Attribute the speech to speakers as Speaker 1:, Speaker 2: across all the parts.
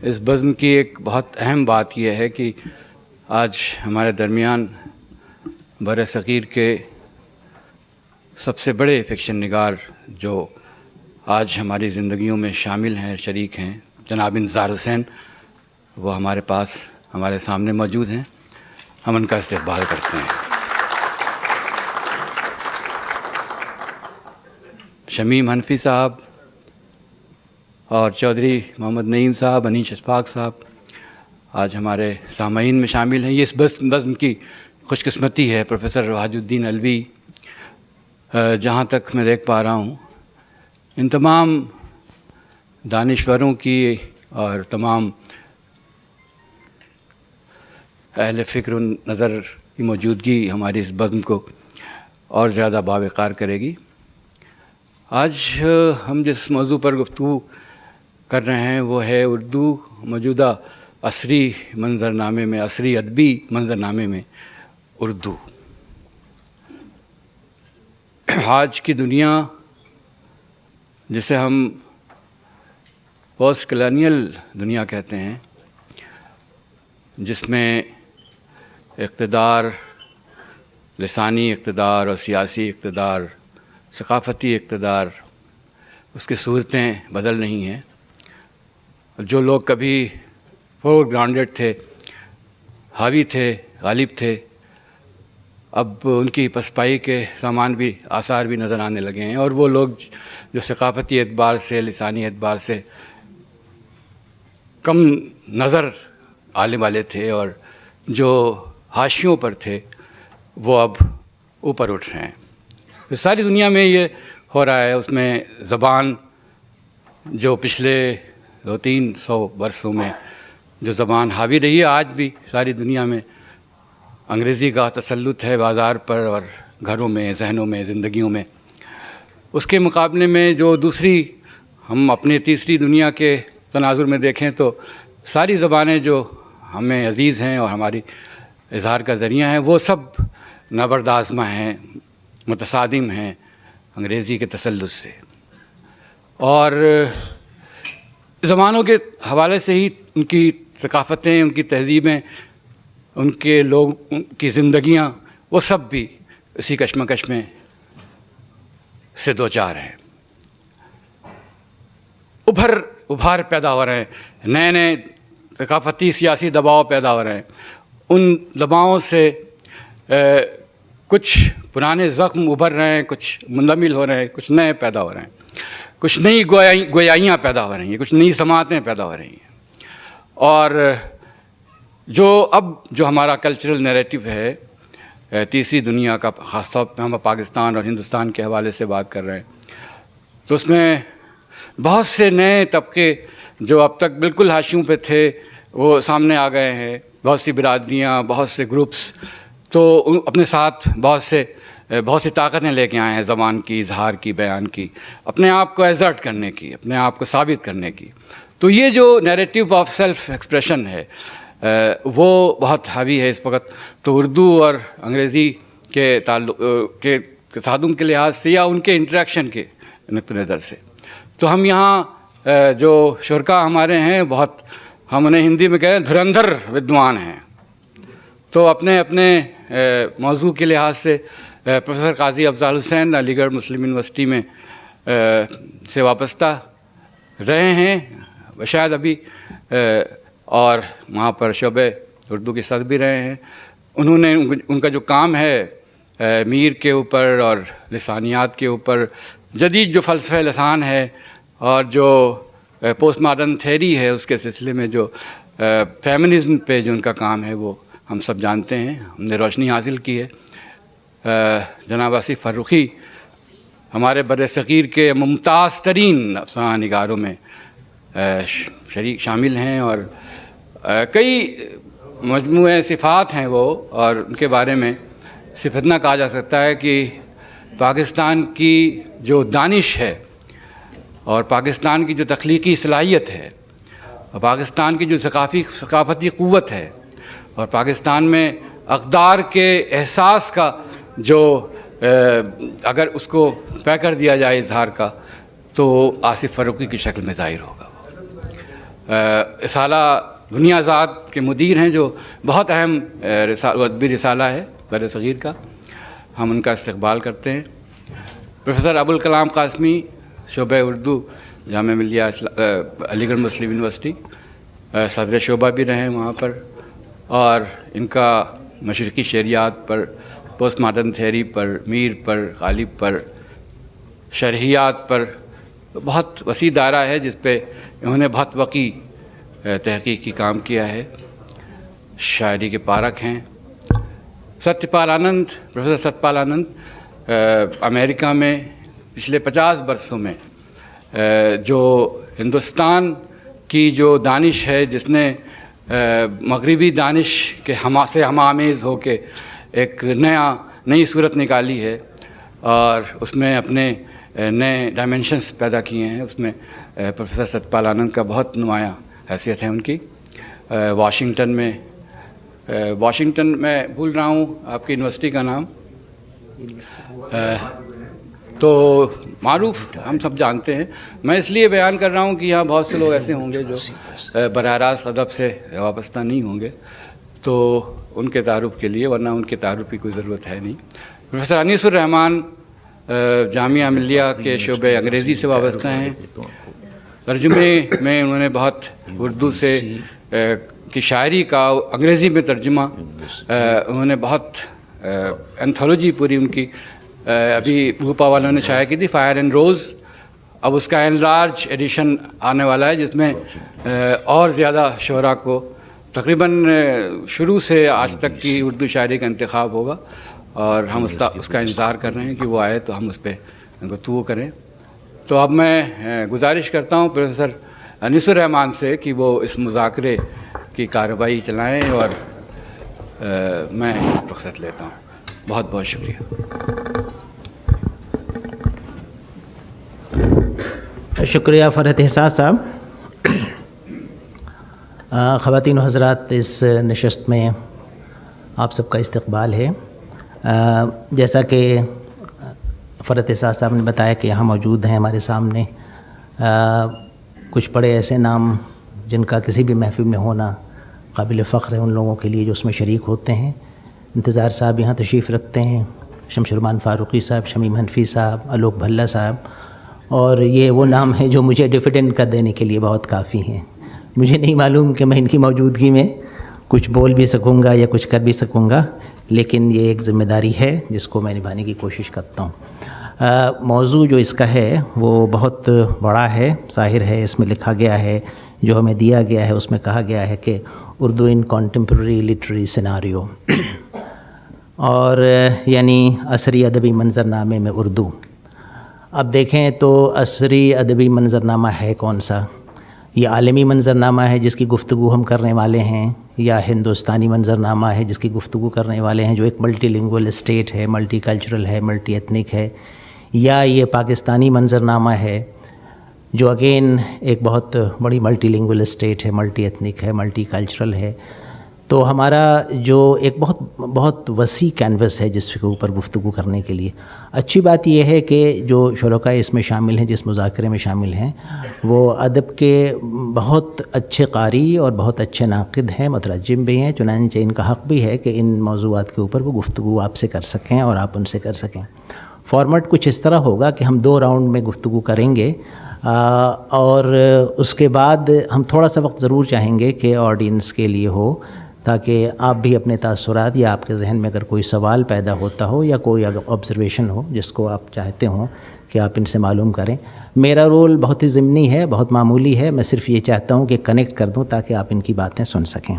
Speaker 1: اس بزم کی ایک بہت اہم بات یہ ہے کہ آج ہمارے درمیان بر صغیر کے سب سے بڑے فکشن نگار جو آج ہماری زندگیوں میں شامل ہیں، شریک ہیں، جناب انتظار حسین، وہ ہمارے پاس ہمارے سامنے موجود ہیں۔ ہم ان کا استقبال کرتے ہیں۔ شمیم حنفی صاحب اور چودھری محمد نعیم صاحب، انیش اشفاق صاحب آج ہمارے سامعین میں شامل ہیں۔ یہ اس بزم کی خوش قسمتی ہے۔ پروفیسر وحاج الدین علوی، جہاں تک میں دیکھ پا رہا ہوں، ان تمام دانشوروں کی اور تمام اہل فکر و نظر کی موجودگی ہماری اس بزم کو اور زیادہ باوقار کرے گی۔ آج ہم جس موضوع پر گفتگو کر رہے ہیں وہ ہے اردو موجودہ عصری منظرنامے میں، عصری ادبی منظرنامے میں اردو۔ آج کی دنیا، جسے ہم پوسٹ کلونیل دنیا کہتے ہیں، جس میں اقتدار، لسانی اقتدار اور سیاسی اقتدار، ثقافتی اقتدار، اس کی صورتیں بدل رہی ہیں۔ جو لوگ کبھی فور گراؤنڈڈ تھے، حاوی تھے، غالب تھے، اب ان کی پسپائی کے سامان بھی، آثار بھی نظر آنے لگے ہیں۔ اور وہ لوگ جو ثقافتی اعتبار سے، لسانی اعتبار سے کم نظر آنے والے تھے اور جو حاشیوں پر تھے، وہ اب اوپر اٹھ رہے ہیں۔ ساری دنیا میں یہ ہو رہا ہے۔ اس میں زبان، جو پچھلے 200-300 برسوں میں جو زبان حاوی رہی ہے، آج بھی ساری دنیا میں انگریزی کا تسلط ہے، بازار پر اور گھروں میں، ذہنوں میں، زندگیوں میں۔ اس کے مقابلے میں جو دوسری، ہم اپنے تیسری دنیا کے تناظر میں دیکھیں تو ساری زبانیں جو ہمیں عزیز ہیں اور ہماری اظہار کا ذریعہ ہیں، وہ سب نابردآزمہ ہیں، متصادم ہیں انگریزی کے تسلط سے۔ اور زبانوں کے حوالے سے ہی ان کی ثقافتیں، ان کی تہذیبیں، ان کے لوگ، ان کی زندگیاں، وہ سب بھی اسی کشمکش میں سے دوچار ہیں۔ ابھار پیدا ہو رہے ہیں، نئے نئے ثقافتی سیاسی دباؤ پیدا ہو رہے ہیں۔ ان دباؤں سے کچھ پرانے زخم ابھر رہے ہیں، کچھ مندمل ہو رہے ہیں، کچھ نئے پیدا ہو رہے ہیں، کچھ نئی گویائیاں پیدا ہو رہی ہیں، کچھ نئی سماعتیں پیدا ہو رہی ہیں۔ اور جو ہمارا کلچرل نیریٹو ہے تیسری دنیا کا، خاص طور پہ ہم پاکستان اور ہندوستان کے حوالے سے بات کر رہے ہیں، تو اس میں بہت سے نئے طبقے جو اب تک بالکل حاشیوں پہ تھے، وہ سامنے آ گئے ہیں۔ بہت سی برادریاں، بہت سے گروپس، تو اپنے ساتھ بہت سی طاقتیں لے کے آئے ہیں، زبان کی، اظہار کی، بیان کی، اپنے آپ کو ایزرٹ کرنے کی، اپنے آپ کو ثابت کرنے کی۔ تو یہ جو نیریٹو آف سیلف ایکسپریشن ہے، وہ بہت حاوی ہے اس وقت۔ تو اردو اور انگریزی کے تعلق کے تصادم کے لحاظ سے یا ان کے انٹریکشن کے نقطہ نظر سے، تو ہم یہاں جو شرکا ہمارے ہیں، بہت، ہم انہیں ہندی میں کہیں دھرندھر ودوان ہیں۔ تو اپنے موضوع کے لحاظ سے پروفیسر قاضی افضال حسین علی گڑھ مسلم یونیورسٹی میں سے وابستہ رہے ہیں، شاید ابھی، اور وہاں پر شعبہ اردو کے صدر بھی رہے ہیں۔ انہوں نے، ان کا جو کام ہے میر کے اوپر اور لسانیات کے اوپر، جدید جو فلسفہ لسان ہے اور جو پوسٹ ماڈرن تھیری ہے، اس کے سلسلے میں جو فیمنزم پہ جو ان کا کام ہے، وہ ہم سب جانتے ہیں، ہم نے روشنی حاصل کی ہے۔ جناب آصف فرخی ہمارے بر صغیر کے ممتاز ترین افسانہ نگاروں میں شامل ہیں، اور کئی مجموعے صفات ہیں وہ، اور ان کے بارے میں صرف اتنا کہا جا سکتا ہے کہ پاکستان کی جو دانش ہے اور پاکستان کی جو تخلیقی صلاحیت ہے اور پاکستان کی جو ثقافتی قوت ہے اور پاکستان میں اقدار کے احساس کا جو اگر اس کو طے کر دیا جائے اظہار کا، تو آصف فرخی کی شکل میں ظاہر ہوگا۔ رسالہ دنیا ذات کے مدیر ہیں، جو بہت اہم ادبی رسالہ ہے بر صغیر کا. ہم ان کا استقبال کرتے ہیں. پروفیسر ابوالکلام قاسمی، شعبہ اردو، جامعہ ملیہ علی گڑھ مسلم یونیورسٹی، صدر شعبہ بھی رہے ہیں وہاں پر، اور ان کا مشرقی شعریات پر، پوسٹ ماڈرن تھیوری پر، میر پر، غالب پر، شرحیات پر بہت وسیع دائرہ ہے جس پہ انہوں نے بہت وسیع تحقیقی کام کیا ہے. شاعری کے پارک ہیں. ستیہ آنند، پروفیسر ستیہ آنند امریکہ میں پچھلے 50 برسوں میں جو ہندوستان کی جو دانش ہے، جس نے مغربی دانش کے سے ہم آمیز ہو کے ایک نئی صورت نکالی ہے اور اس میں اپنے نئے ڈائمینشنز پیدا کیے ہیں، اس میں پروفیسر ستیہ آنند کا بہت نمایاں حیثیت ہے ان کی. واشنگٹن میں بھول رہا ہوں آپ کی یونیورسٹی کا نام، تو معروف ہم سب جانتے ہیں. میں اس لیے بیان کر رہا ہوں کہ یہاں بہت سے لوگ ایسے ہوں گے جو براہ راست ادب سے وابستہ نہیں ہوں گے، تو ان کے تعارف کے لیے، ورنہ ان کے تعارف کی کوئی ضرورت ہے نہیں. پروفیسر انیس الرحمن جامعہ ملیہ کے شعبہ انگریزی سے وابستہ ہیں. ترجمے میں انہوں نے بہت اردو سے کی شاعری کا انگریزی میں ترجمہ، انہوں نے بہت انتھولوجی پوری ان کی ابھی روپا والوں نے شائع کی تھی، فائر اینڈ روز. اب اس کا انلارج ایڈیشن آنے والا ہے جس میں اور زیادہ شعراء کو تقریباً شروع سے آج تک کی اردو شاعری کا انتخاب ہوگا، اور ہم اس کا انتظار کر رہے ہیں کہ وہ آئے تو ہم اس پہ گفتگو کریں. تو اب میں گزارش کرتا ہوں پروفیسر انیس الرحمن سے کہ وہ اس مذاکرے کی کارروائی چلائیں، اور میں رخصت لیتا ہوں. بہت بہت شکریہ.
Speaker 2: شکریہ فرحت احساس صاحب. خواتین و حضرات، اس نشست میں آپ سب کا استقبال ہے. جیسا کہ فرحت احساس صاحب نے بتایا کہ یہاں موجود ہیں ہمارے سامنے کچھ بڑے ایسے نام جن کا کسی بھی محفل میں ہونا قابل فخر ہے ان لوگوں کے لیے جو اس میں شریک ہوتے ہیں. انتظار صاحب یہاں تشریف رکھتے ہیں، شمشرمان فاروقی صاحب، شمیم حنفی صاحب، الوک بھلا صاحب، اور یہ وہ نام ہیں جو مجھے ڈیفیڈنٹ کر دینے کے لیے بہت کافی ہیں. مجھے نہیں معلوم کہ میں ان کی موجودگی میں کچھ بول بھی سکوں گا یا کچھ کر بھی سکوں گا، لیکن یہ ایک ذمہ داری ہے جس کو میں نبھانے کی کوشش کرتا ہوں. موضوع جو اس کا ہے وہ بہت بڑا ہے، ظاہر ہے. اس میں لکھا گیا ہے، جو ہمیں دیا گیا ہے اس میں کہا گیا ہے کہ اردو ان کانٹمپرری لٹریری سیناریو، اور یعنی عصری ادبی منظرنامے میں اردو. اب دیکھیں تو عصری ادبی منظرنامہ ہے کون سا؟ یہ عالمی منظرنامہ ہے جس کی گفتگو ہم کرنے والے ہیں، یا ہندوستانی منظرنامہ ہے جس کی گفتگو کرنے والے ہیں جو ایک ملٹی لنگول اسٹیٹ ہے، ملٹی کلچرل ہے، ملٹی ایتھنک ہے، یا یہ پاکستانی منظرنامہ ہے جو اگین ایک بہت بڑی ملٹی لنگول اسٹیٹ ہے، ملٹی ایتھنک ہے، ملٹی کلچرل ہے. تو ہمارا جو ایک بہت وسیع کینوس ہے جس کے اوپر گفتگو کرنے کے لیے. اچھی بات یہ ہے کہ جو شرکاء اس میں شامل ہیں، جس مذاکرے میں شامل ہیں، وہ ادب کے بہت اچھے قاری اور بہت اچھے ناقد ہیں، مترجم بھی ہیں. چنانچہ ان کا حق بھی ہے کہ ان موضوعات کے اوپر وہ گفتگو آپ سے کر سکیں اور آپ ان سے کر سکیں. فارمیٹ کچھ اس طرح ہوگا کہ ہم 2 راؤنڈ میں گفتگو کریں گے، اور اس کے بعد ہم تھوڑا سا وقت ضرور چاہیں گے کہ آڈینس کے لیے ہو، تاکہ آپ بھی اپنے تاثرات یا آپ کے ذہن میں اگر کوئی سوال پیدا ہوتا ہو یا کوئی آبزرویشن ہو جس کو آپ چاہتے ہوں کہ آپ ان سے معلوم کریں. میرا رول بہت ہی ضمنی ہے، بہت معمولی ہے. میں صرف یہ چاہتا ہوں کہ کنیکٹ کر دوں تاکہ آپ ان کی باتیں سن سکیں.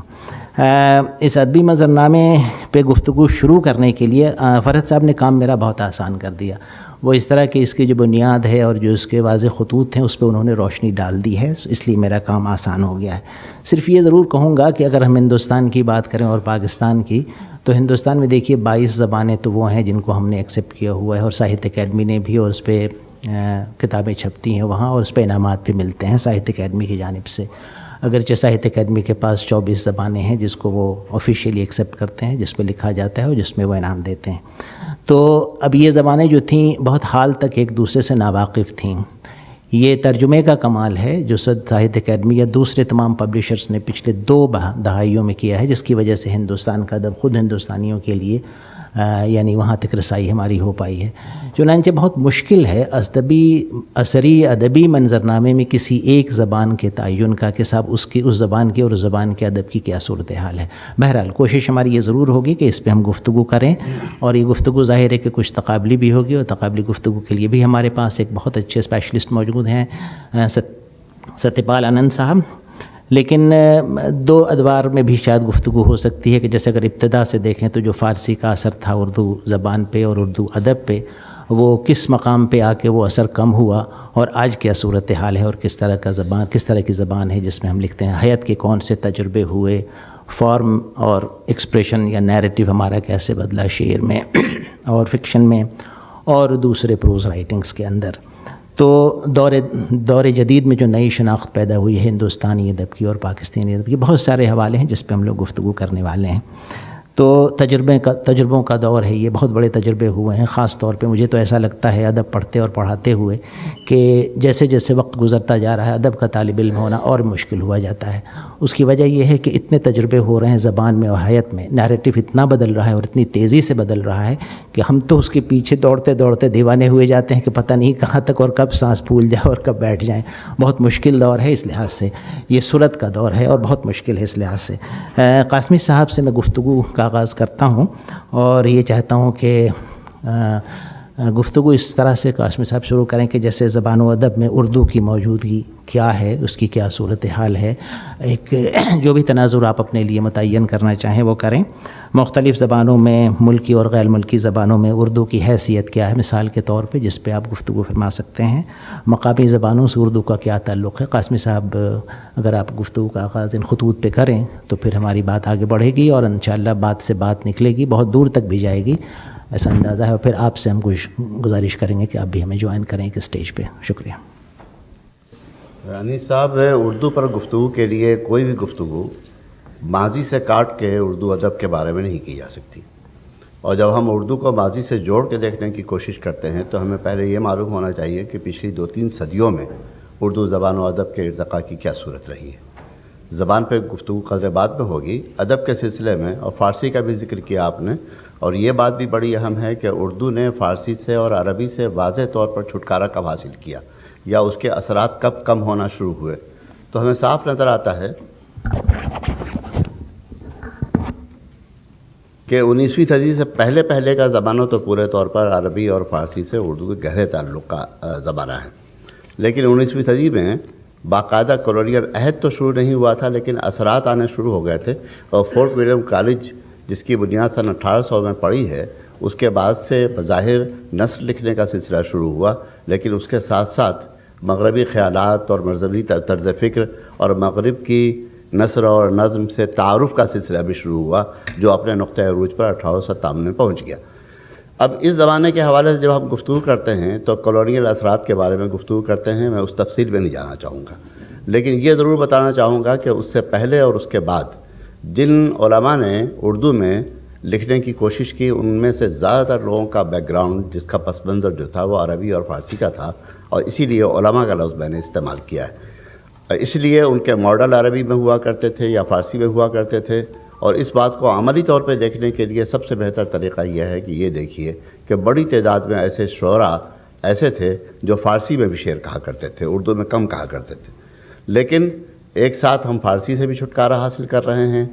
Speaker 2: اس ادبی منظرنامے پہ گفتگو شروع کرنے کے لیے فرحت صاحب نے کام میرا بہت آسان کر دیا. وہ اس طرح کہ اس کی جو بنیاد ہے اور جو اس کے واضح خطوط ہیں اس پہ انہوں نے روشنی ڈال دی ہے، اس لیے میرا کام آسان ہو گیا ہے. صرف یہ ضرور کہوں گا کہ اگر ہم ہندوستان کی بات کریں اور پاکستان کی، تو ہندوستان میں دیکھیے 22 زبانیں تو وہ ہیں جن کو ہم نے ایکسیپٹ کیا ہوا ہے، اور ساہتیہ اکیڈمی نے بھی، اور اس پہ کتابیں چھپتی ہیں وہاں، اور اس پہ انعامات بھی ملتے ہیں ساہتیہ اکیڈمی کی جانب سے. اگرچہ ساہتیہ اکیڈمی کے پاس 24 زبانیں ہیں جس کو وہ آفیشیلی ایکسیپٹ کرتے ہیں، جس پہ لکھا جاتا ہے اور جس میں وہ انعام دیتے ہیں. تو اب یہ زبانیں جو تھیں بہت حال تک ایک دوسرے سے ناواقف تھیں. یہ ترجمے کا کمال ہے جو ساہتیہ اکیڈمی یا دوسرے تمام پبلشرز نے پچھلے 2 دہائیوں میں کیا ہے، جس کی وجہ سے ہندوستان کا ادب خود ہندوستانیوں کے لیے یعنی وہاں تک رسائی ہماری ہو پائی ہے۔ چنانچہ بہت مشکل ہے عصری ادبی منظرنامے میں کسی ایک زبان کے تعین کا کہ صاحب اس زبان کی اور اس زبان کے ادب کی کیا صورتحال ہے۔ بہرحال کوشش ہماری یہ ضرور ہوگی کہ اس پہ ہم گفتگو کریں، اور یہ گفتگو ظاہر ہے کہ کچھ تقابلی بھی ہوگی، اور تقابلی گفتگو کے لیے بھی ہمارے پاس ایک بہت اچھے اسپیشلسٹ موجود ہیں، ستیہ پال آنند صاحب۔ لیکن 2 ادوار میں بھی شاید گفتگو ہو سکتی ہے کہ جیسے اگر ابتدا سے دیکھیں تو جو فارسی کا اثر تھا اردو زبان پہ اور اردو ادب پہ، وہ کس مقام پہ آ کے وہ اثر کم ہوا، اور آج کیا صورتحال ہے، اور کس طرح کی زبان ہے جس میں ہم لکھتے ہیں، حیات کے کون سے تجربے ہوئے، فارم اور ایکسپریشن یا نیریٹو ہمارا کیسے بدلا شعر میں اور فکشن میں اور دوسرے پروز رائٹنگز کے اندر۔ تو دور جدید میں جو نئی شناخت پیدا ہوئی ہے ہندوستانی ادب کی اور پاکستانی ادب کی، بہت سارے حوالے ہیں جس پہ ہم لوگ گفتگو کرنے والے ہیں۔ تو تجربوں کا دور ہے، یہ بہت بڑے تجربے ہوئے ہیں۔ خاص طور پہ مجھے تو ایسا لگتا ہے ادب پڑھتے اور پڑھاتے ہوئے کہ جیسے جیسے وقت گزرتا جا رہا ہے ادب کا طالب علم ہونا اور مشکل ہوا جاتا ہے۔ اس کی وجہ یہ ہے کہ اتنے تجربے ہو رہے ہیں زبان میں اور حیات میں، نیریٹو اتنا بدل رہا ہے اور اتنی تیزی سے بدل رہا ہے کہ ہم تو اس کے پیچھے دوڑتے دوڑتے دیوانے ہوئے جاتے ہیں کہ پتہ نہیں کہاں تک اور کب سانس پھول جائے اور کب بیٹھ جائیں۔ بہت مشکل دور ہے اس لحاظ سے، یہ صورت کا دور ہے اور بہت مشکل ہے اس لحاظ سے۔ قاسمی صاحب سے میں گفتگو کا آغاز کرتا ہوں، اور یہ چاہتا ہوں کہ گفتگو اس طرح سے قاسمی صاحب شروع کریں کہ جیسے زبان و ادب میں اردو کی موجودگی کیا ہے، اس کی کیا صورتحال ہے، ایک جو بھی تناظر آپ اپنے لیے متعین کرنا چاہیں وہ کریں۔ مختلف زبانوں میں، ملکی اور غیر ملکی زبانوں میں اردو کی حیثیت کیا ہے مثال کے طور پہ، جس پہ آپ گفتگو فرما سکتے ہیں۔ مقامی زبانوں سے اردو کا کیا تعلق ہے۔ قاسمی صاحب اگر آپ گفتگو کا آغاز ان خطوط پہ کریں تو پھر ہماری بات آگے بڑھے گی اور انشاءاللہ بات سے بات نکلے گی، بہت دور تک بھی جائے گی ایسا اندازہ ہے، اور پھر آپ سے ہم گزارش کریں گے کہ آپ بھی ہمیں جوائن کریں ایک اسٹیج پہ۔ شکریہ۔
Speaker 3: انیس صاحب، اردو پر گفتگو کے لیے کوئی بھی گفتگو ماضی سے کاٹ کے اردو ادب کے بارے میں نہیں کی جا سکتی، اور جب ہم اردو کو ماضی سے جوڑ کے دیکھنے کی کوشش کرتے ہیں تو ہمیں پہلے یہ معلوم ہونا چاہیے کہ پچھلی 2-3 صدیوں میں اردو زبان و ادب کے ارتقاء کی کیا صورت رہی ہے۔ زبان پہ گفتگو قدر بعد میں ہوگی، ادب کے سلسلے میں، اور فارسی کا بھی ذکر کیا آپ نے، اور یہ بات بھی بڑی اہم ہے کہ اردو نے فارسی سے اور عربی سے واضح طور پر چھٹکارا کب حاصل کیا، یا اس کے اثرات کب کم ہونا شروع ہوئے، تو ہمیں صاف نظر آتا ہے کہ 19ویں صدی سے پہلے کا زمانہ تو پورے طور پر عربی اور فارسی سے اردو کے گہرے تعلق کا زمانہ ہے، لیکن 19ویں صدی میں باقاعدہ کالونیل عہد تو شروع نہیں ہوا تھا، لیکن اثرات آنے شروع ہو گئے تھے، اور فورٹ ولیم کالج جس کی بنیاد سن 1800 میں پڑی ہے، اس کے بعد سے بظاہر نثر لکھنے کا سلسلہ شروع ہوا، لیکن اس کے ساتھ ساتھ مغربی خیالات اور مذہبی طرز فکر اور مغرب کی نثر اور نظم سے تعارف کا سلسلہ بھی شروع ہوا، جو اپنے نقطۂ عروج پر 1857 میں پہنچ گیا۔ اب اس زمانے کے حوالے سے جب ہم گفتگو کرتے ہیں تو کالونیل اثرات کے بارے میں گفتگو کرتے ہیں، میں اس تفصیل میں نہیں جانا چاہوں گا، لیکن یہ ضرور بتانا چاہوں گا کہ اس سے پہلے اور اس کے بعد جن علماء نے اردو میں لکھنے کی کوشش کی، ان میں سے زیادہ تر لوگوں کا بیک گراؤنڈ، جس کا پس منظر جو تھا، وہ عربی اور فارسی کا تھا، اور اسی لیے علماء کا لفظ میں نے استعمال کیا ہے۔ اس لیے ان کے ماڈل عربی میں ہوا کرتے تھے یا فارسی میں ہوا کرتے تھے، اور اس بات کو عملی طور پہ دیکھنے کے لیے سب سے بہتر طریقہ یہ ہے کہ یہ دیکھیے کہ بڑی تعداد میں ایسے شعراء ایسے تھے جو فارسی میں بھی شعر کہا کرتے تھے، اردو میں کم کہا کرتے تھے، لیکن ایک ساتھ ہم فارسی سے بھی چھٹکارا حاصل کر رہے ہیں،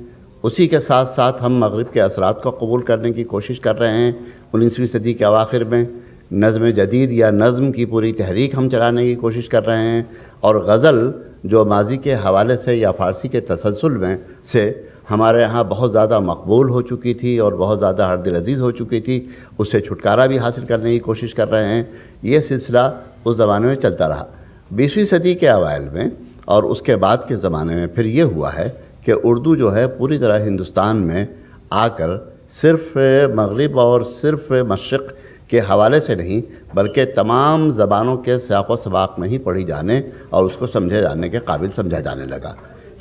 Speaker 3: اسی کے ساتھ ساتھ ہم مغرب کے اثرات کو قبول کرنے کی کوشش کر رہے ہیں۔ 19ویں صدی کے اواخر میں نظم جدید یا نظم کی پوری تحریک ہم چلانے کی کوشش کر رہے ہیں، اور غزل جو ماضی کے حوالے سے یا فارسی کے تسلسل میں سے ہمارے ہاں بہت زیادہ مقبول ہو چکی تھی اور بہت زیادہ ہر دل عزیز ہو چکی تھی، اس سے چھٹکارا بھی حاصل کرنے کی کوشش کر رہے ہیں۔ یہ سلسلہ اس زمانے میں چلتا رہا۔ 20ویں صدی کے اوائل میں اور اس کے بعد کے زمانے میں پھر یہ ہوا ہے کہ اردو جو ہے پوری طرح ہندوستان میں آ کر صرف مغرب اور صرف مشرق کے حوالے سے نہیں، بلکہ تمام زبانوں کے سیاق و سباق میں ہی پڑھی جانے اور اس کو سمجھے جانے کے قابل سمجھا جانے لگا۔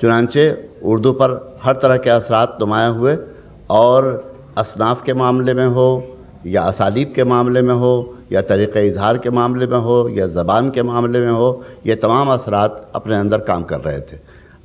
Speaker 3: چنانچہ اردو پر ہر طرح کے اثرات نمایاں ہوئے، اور اصناف کے معاملے میں ہو یا اسالیب کے معاملے میں ہو یا طریقہ اظہار کے معاملے میں ہو یا زبان کے معاملے میں ہو، یہ تمام اثرات اپنے اندر کام کر رہے تھے۔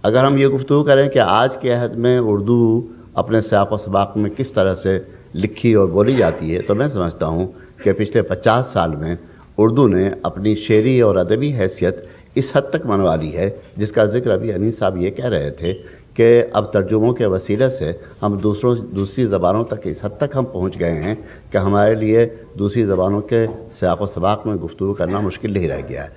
Speaker 3: اگر ہم یہ گفتگو کریں کہ آج کے عہد میں اردو اپنے سیاق و سباق میں کس طرح سے لکھی اور بولی جاتی ہے، تو میں سمجھتا ہوں کہ پچھلے 50 سال میں اردو نے اپنی شعری اور ادبی حیثیت اس حد تک منوا لی ہے، جس کا ذکر ابھی انیس صاحب یہ کہہ رہے تھے کہ اب ترجموں کے وسیلے سے ہم دوسری زبانوں تک اس حد تک ہم پہنچ گئے ہیں کہ ہمارے لیے دوسری زبانوں کے سیاق و سباق میں گفتگو کرنا مشکل نہیں رہ گیا ہے۔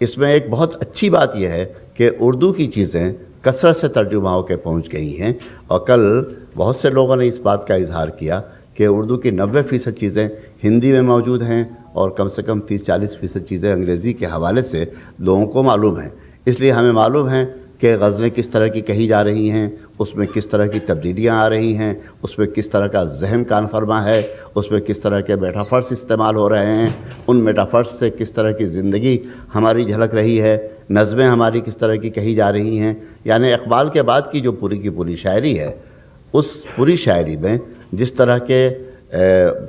Speaker 3: اس میں ایک بہت اچھی بات یہ ہے کہ اردو کی چیزیں کثرت سے ترجمہ ہو کے پہنچ گئی ہیں، اور کل بہت سے لوگوں نے اس بات کا اظہار کیا کہ اردو کی 90% چیزیں ہندی میں موجود ہیں اور کم سے کم 30-40% چیزیں انگریزی کے حوالے سے لوگوں کو معلوم ہیں۔ اس لیے ہمیں معلوم ہے کہ غزلیں کس طرح کی کہی جا رہی ہیں، اس میں کس طرح کی تبدیلیاں آ رہی ہیں، اس میں کس طرح کا ذہن کان فرما ہے، اس میں کس طرح کے میٹافرس استعمال ہو رہے ہیں، ان میٹافرس سے کس طرح کی زندگی ہماری جھلک رہی ہے، نظمیں ہماری کس طرح کی کہی جا رہی ہیں۔ یعنی اقبال کے بعد کی جو پوری کی پوری شاعری ہے، اس پوری شاعری میں جس طرح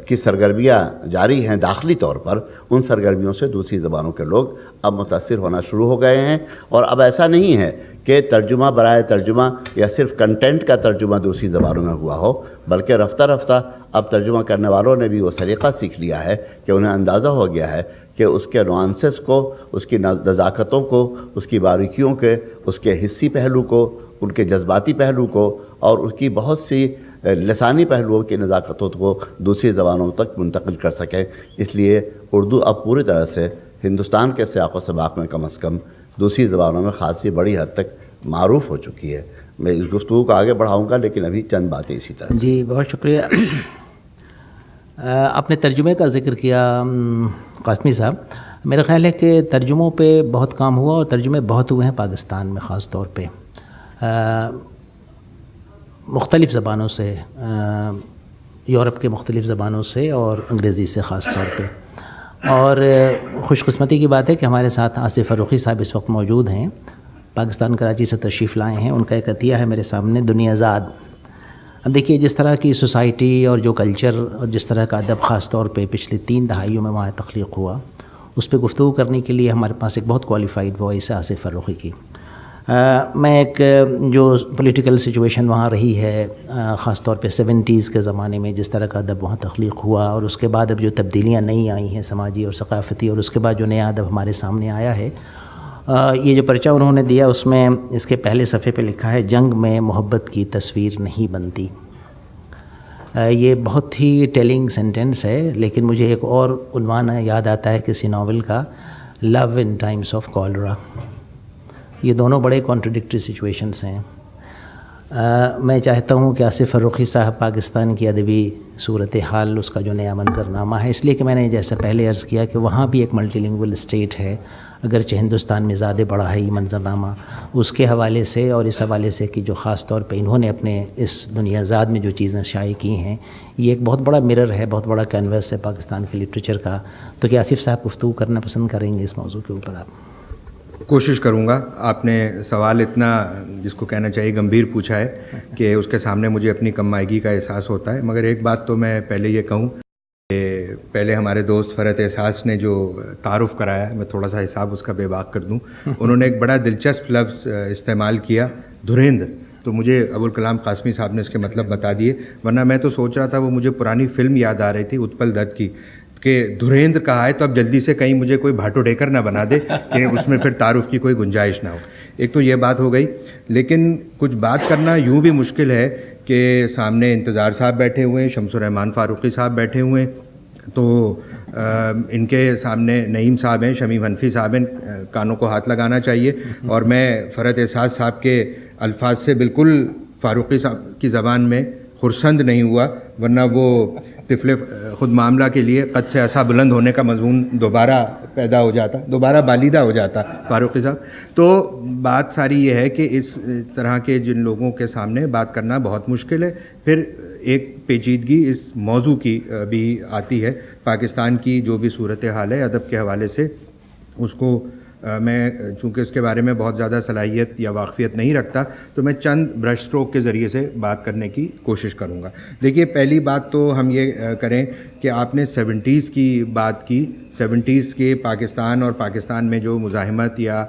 Speaker 3: کی سرگرمیاں جاری ہیں داخلی طور پر، ان سرگرمیوں سے دوسری زبانوں کے لوگ اب متاثر ہونا شروع ہو گئے ہیں، اور اب ایسا نہیں ہے کہ ترجمہ برائے ترجمہ یا صرف کنٹینٹ کا ترجمہ دوسری زبانوں میں ہوا ہو، بلکہ رفتہ رفتہ اب ترجمہ کرنے والوں نے بھی وہ سلیقہ سیکھ لیا ہے کہ انہیں اندازہ ہو گیا ہے کہ اس کے نوانسز کو، اس کی نزاکتوں کو، اس کی باریکیوں کے، اس کے حسی پہلو کو، ان کے جذباتی پہلو کو، اور اس کی بہت سی لسانی پہلوؤں کی نزاکتوں کو دوسری زبانوں تک منتقل کر سکیں۔ اس لیے اردو اب پوری طرح سے ہندوستان کے سیاق و سباق میں کم از کم دوسری زبانوں میں خاصی بڑی حد تک معروف ہو چکی ہے۔ میں اس گفتگو کو آگے بڑھاؤں گا، لیکن ابھی چند باتیں اسی طرح سے۔
Speaker 2: جی بہت شکریہ۔ آپ نے ترجمے کا ذکر کیا قاسمی صاحب، میرا خیال ہے کہ ترجموں پہ بہت کام ہوا، اور ترجمے بہت ہوئے ہیں پاکستان میں خاص طور پہ، مختلف زبانوں سے، یورپ کے مختلف زبانوں سے اور انگریزی سے خاص طور پہ۔ اور خوش قسمتی کی بات ہے کہ ہمارے ساتھ آصف فروخی صاحب اس وقت موجود ہیں، پاکستان کراچی سے تشریف لائے ہیں۔ ان کا ایک عطیہ ہے میرے سامنے، دنیا زاد۔ اب دیکھیے جس طرح کی سوسائٹی اور جو کلچر اور جس طرح کا ادب خاص طور پہ پچھلی 3 دہائیوں میں وہاں تخلیق ہوا، اس پہ گفتگو کرنے کے لیے ہمارے پاس ایک بہت کوالیفائڈ وائس ہے آصف فروخی کی۔ میں ایک جو پولیٹیکل سچویشن وہاں رہی ہے، خاص طور پہ 70s کے زمانے میں جس طرح کا ادب وہاں تخلیق ہوا، اور اس کے بعد اب جو تبدیلیاں نئی آئی ہیں سماجی اور ثقافتی، اور اس کے بعد جو نیا ادب ہمارے سامنے آیا ہے، یہ جو پرچہ انہوں نے دیا اس میں اس کے پہلے صفحے پہ لکھا ہے، جنگ میں محبت کی تصویر نہیں بنتی۔ یہ بہت ہی ٹیلنگ سینٹنس ہے، لیکن مجھے ایک اور عنوان یاد آتا ہے کسی ناول کا، لو ان ٹائمز آف کالرا۔ یہ دونوں بڑے کانٹرڈکٹری سچویشنس ہیں۔ میں چاہتا ہوں کہ آصف فروخی صاحب پاکستان کی ادبی صورتحال، اس کا جو نیا منظرنامہ ہے، اس لیے کہ میں نے جیسے پہلے عرض کیا کہ وہاں بھی ایک ملٹی لنگول اسٹیٹ ہے، اگرچہ ہندوستان میں زیادہ بڑا ہے یہ منظرنامہ، اس کے حوالے سے اور اس حوالے سے کہ جو خاص طور پہ انہوں نے اپنے اس دنیا زاد میں جو چیزیں شائع کی ہیں، یہ ایک بہت بڑا مرر ہے، بہت بڑا کینوس ہے پاکستان کے لٹریچر کا۔ تو کیا آصف صاحب گفتگو کرنا پسند کریں گے اس موضوع کے اوپر؟ آپ
Speaker 4: کوشش کروں گا۔ آپ نے سوال اتنا جس کو کہنا چاہیے گمبھیر پوچھا ہے کہ اس کے سامنے مجھے اپنی کم مائگی کا احساس ہوتا ہے، مگر ایک بات تو میں پہلے یہ کہوں کہ پہلے ہمارے دوست فرحت احساس نے جو تعارف کرایا ہے، میں تھوڑا سا حساب اس کا بے باک کر دوں۔ انہوں نے ایک بڑا دلچسپ لفظ استعمال کیا، دھریندر، تو مجھے ابوالکلام قاسمی صاحب نے اس کے مطلب بتا دیے، ورنہ میں تو سوچ رہا تھا وہ مجھے پرانی فلم یاد آ رہی تھی اتپل دت کی، کہ دھریندر کہا ہے تو اب جلدی سے کہیں مجھے کوئی بھاٹو ڈیکر نہ بنا دے کہ اس میں پھر تعارف کی کوئی گنجائش نہ ہو۔ ایک تو یہ بات ہو گئی، لیکن کچھ بات کرنا یوں بھی مشکل ہے کہ سامنے انتظار صاحب بیٹھے ہوئے ہیں، شمس الرحمان فاروقی صاحب بیٹھے ہوئے ہیں، تو ان کے سامنے نعیم صاحب ہیں، شمیم حنفی صاحب ہیں، کانوں کو ہاتھ لگانا چاہیے، اور میں فرحت احساس صاحب کے الفاظ سے بالکل فاروقی صاحب کی زبان میں خرسند نہیں ہوا، ورنہ وہ طفل خود معاملہ کے لیے قد سے عصا بلند ہونے کا مضمون دوبارہ پیدا ہو جاتا، دوبارہ بالیدہ ہو جاتا فاروقی صاحب۔ تو بات ساری یہ ہے کہ اس طرح کے جن لوگوں کے سامنے بات کرنا بہت مشکل ہے۔ پھر ایک پیچیدگی اس موضوع کی بھی آتی ہے، پاکستان کی جو بھی صورتحال ہے ادب کے حوالے سے، اس کو میں چونکہ اس کے بارے میں بہت زیادہ صلاحیت یا واقفیت نہیں رکھتا تو میں چند برش اسٹروک کے ذریعے سے بات کرنے کی کوشش کروں گا. دیکھیے پہلی بات تو ہم یہ کریں کہ آپ نے 70s کی بات کی. 70s کے پاکستان اور پاکستان میں جو مزاحمت یا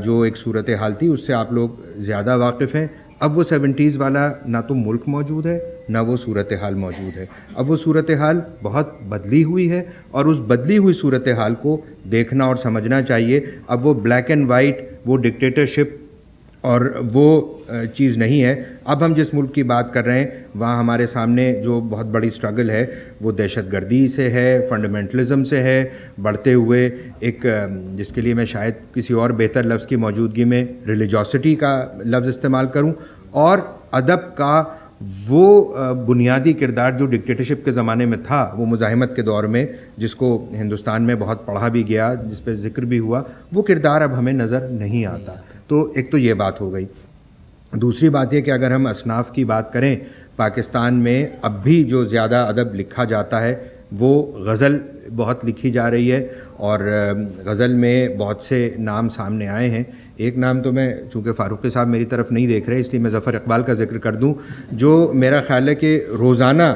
Speaker 4: جو ایک صورتحال تھی اس سے آپ لوگ زیادہ واقف ہیں. اب وہ 70s والا نہ تو ملک موجود ہے نہ وہ صورتحال موجود ہے. اب وہ صورتحال بہت بدلی ہوئی ہے اور اس بدلی ہوئی صورتحال کو دیکھنا اور سمجھنا چاہیے. اب وہ بلیک اینڈ وائٹ، وہ ڈکٹیٹرشپ اور وہ چیز نہیں ہے. اب ہم جس ملک کی بات کر رہے ہیں وہاں ہمارے سامنے جو بہت بڑی سٹرگل ہے وہ دہشت گردی سے ہے، فنڈامنٹلزم سے ہے، بڑھتے ہوئے ایک جس کے لیے میں شاید کسی اور بہتر لفظ کی موجودگی میں ریلیجوسٹی کا لفظ استعمال کروں، اور ادب کا وہ بنیادی کردار جو ڈکٹیٹرشپ کے زمانے میں تھا، وہ مزاحمت کے دور میں جس کو ہندوستان میں بہت پڑھا بھی گیا، جس پہ ذکر بھی ہوا، وہ کردار اب ہمیں نظر نہیں آتا. تو ایک تو یہ بات ہو گئی. دوسری بات یہ کہ اگر ہم اصناف کی بات کریں، پاکستان میں اب بھی جو زیادہ ادب لکھا جاتا ہے وہ غزل بہت لکھی جا رہی ہے، اور غزل میں بہت سے نام سامنے آئے ہیں. ایک نام تو میں چونکہ فاروقی صاحب میری طرف نہیں دیکھ رہے اس لیے میں ظفر اقبال کا ذکر کر دوں، جو میرا خیال ہے کہ روزانہ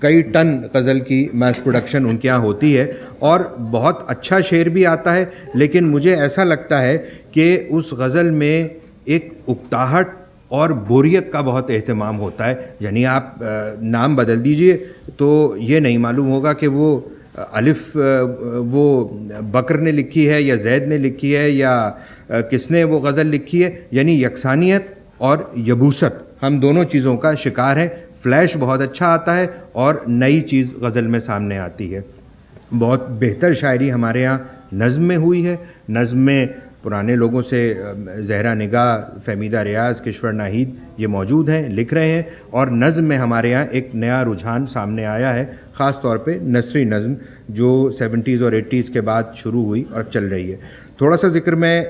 Speaker 4: کئی ٹن غزل کی میس پروڈکشن ان کے یہاں ہوتی ہے اور بہت اچھا شعر بھی آتا ہے. لیکن مجھے ایسا لگتا ہے کہ اس غزل میں ایک اکتاہٹ اور بوریت کا بہت اہتمام ہوتا ہے. یعنی آپ نام بدل دیجئے تو یہ نہیں معلوم ہوگا کہ وہ الف وہ بکر نے لکھی ہے یا زید نے لکھی ہے یا کس نے وہ غزل لکھی ہے. یعنی یکسانیت اور یبوست ہم دونوں چیزوں کا شکار ہیں. فلیش بہت اچھا آتا ہے اور نئی چیز غزل میں سامنے آتی ہے. بہت بہتر شاعری ہمارے ہاں نظم میں ہوئی ہے. نظم میں پرانے لوگوں سے زہرا نگاہ، فہمیدہ ریاض، کشور ناہید یہ موجود ہیں، لکھ رہے ہیں. اور نظم میں ہمارے یہاں ایک نیا رجحان سامنے آیا ہے، خاص طور پہ نثری نظم جو 70s اور 80s کے بعد شروع ہوئی اور چل رہی ہے. تھوڑا سا ذکر میں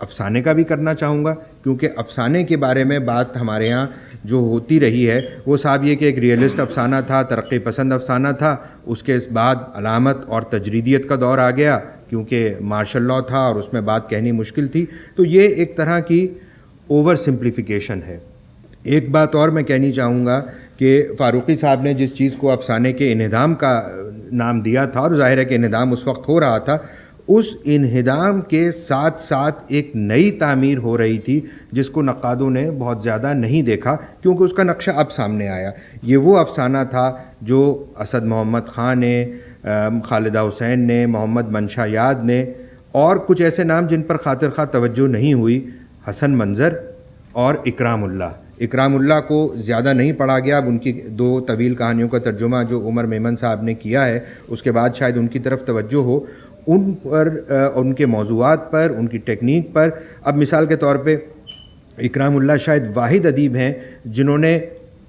Speaker 4: افسانے کا بھی کرنا چاہوں گا، کیونکہ افسانے کے بارے میں بات ہمارے یہاں جو ہوتی رہی ہے وہ صاحب یہ کہ ایک ریئلسٹ افسانہ تھا، ترقی پسند افسانہ تھا. اس کے بعد علامت اور تجریدیت کا دور آ گیا کیونکہ مارشل لاء تھا اور اس میں بات کہنی مشکل تھی. تو یہ ایک طرح کی اوور سمپلیفیکیشن ہے. ایک بات اور میں کہنی چاہوں گا کہ فاروقی صاحب نے جس چیز کو افسانے کے انہدام کا نام دیا تھا، اور ظاہر ہے کہ انہدام اس وقت ہو رہا تھا، اس انہدام کے ساتھ ساتھ ایک نئی تعمیر ہو رہی تھی جس کو نقادوں نے بہت زیادہ نہیں دیکھا کیونکہ اس کا نقشہ اب سامنے آیا. یہ وہ افسانہ تھا جو اسد محمد خان نے، خالدہ حسین نے، محمد منشا یاد نے اور کچھ ایسے نام جن پر خاطر خواہ توجہ نہیں ہوئی، حسن منظر اور اکرام اللہ. اکرام اللہ کو زیادہ نہیں پڑھا گیا. اب ان کی 2 طویل کہانیوں کا ترجمہ جو عمر میمن صاحب نے کیا ہے اس کے بعد شاید ان کی طرف توجہ ہو، ان پر، ان کے موضوعات پر، ان کی ٹیکنیک پر. اب مثال کے طور پہ اکرام اللہ شاید واحد ادیب ہیں جنہوں نے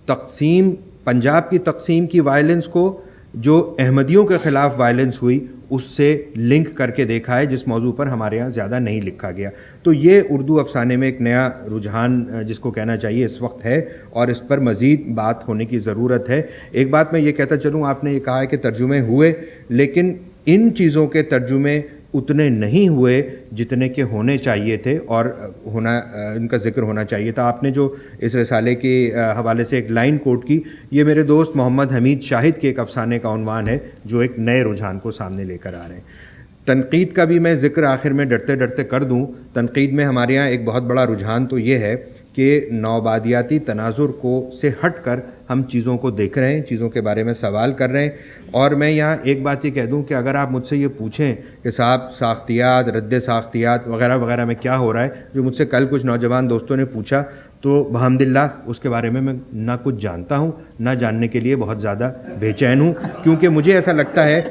Speaker 4: تقسیم، پنجاب کی تقسیم کی وائلنس کو جو احمدیوں کے خلاف وائلنس ہوئی اس سے لنک کر کے دیکھا ہے، جس موضوع پر ہمارے یہاں زیادہ نہیں لکھا گیا. تو یہ اردو افسانے میں ایک نیا رجحان جس کو کہنا چاہیے اس وقت ہے اور اس پر مزید بات ہونے کی ضرورت ہے. ایک بات میں یہ کہتا چلوں، آپ نے یہ کہا ہے کہ ترجمے ہوئے، لیکن ان چیزوں کے ترجمے اتنے نہیں ہوئے جتنے کہ ہونے چاہیے تھے اور ان کا ذکر ہونا چاہیے تھا. آپ نے جو اس رسالے کے حوالے سے ایک لائن کوٹ کی، یہ میرے دوست محمد حمید شاہد کے ایک افسانے کا عنوان ہے جو ایک نئے رجحان کو سامنے لے کر آ رہے ہیں. تنقید کا بھی میں ذکر آخر میں ڈرتے ڈرتے کر دوں. تنقید میں ہمارے یہاں ایک بہت بڑا رجحان تو یہ ہے کہ نوآبادیاتی تناظر سے ہٹ کر ہم چیزوں کو دیکھ رہے ہیں، چیزوں کے بارے میں سوال کر رہے ہیں. اور میں یہاں ایک بات یہ کہہ دوں کہ اگر آپ مجھ سے یہ پوچھیں کہ صاحب ساختیات، رد ساختیات وغیرہ وغیرہ میں کیا ہو رہا ہے، جو مجھ سے کل کچھ نوجوان دوستوں نے پوچھا، تو بحمداللہ اس کے بارے میں نہ کچھ جانتا ہوں، نہ جاننے کے لیے بہت زیادہ بے چین ہوں، کیونکہ مجھے ایسا لگتا ہے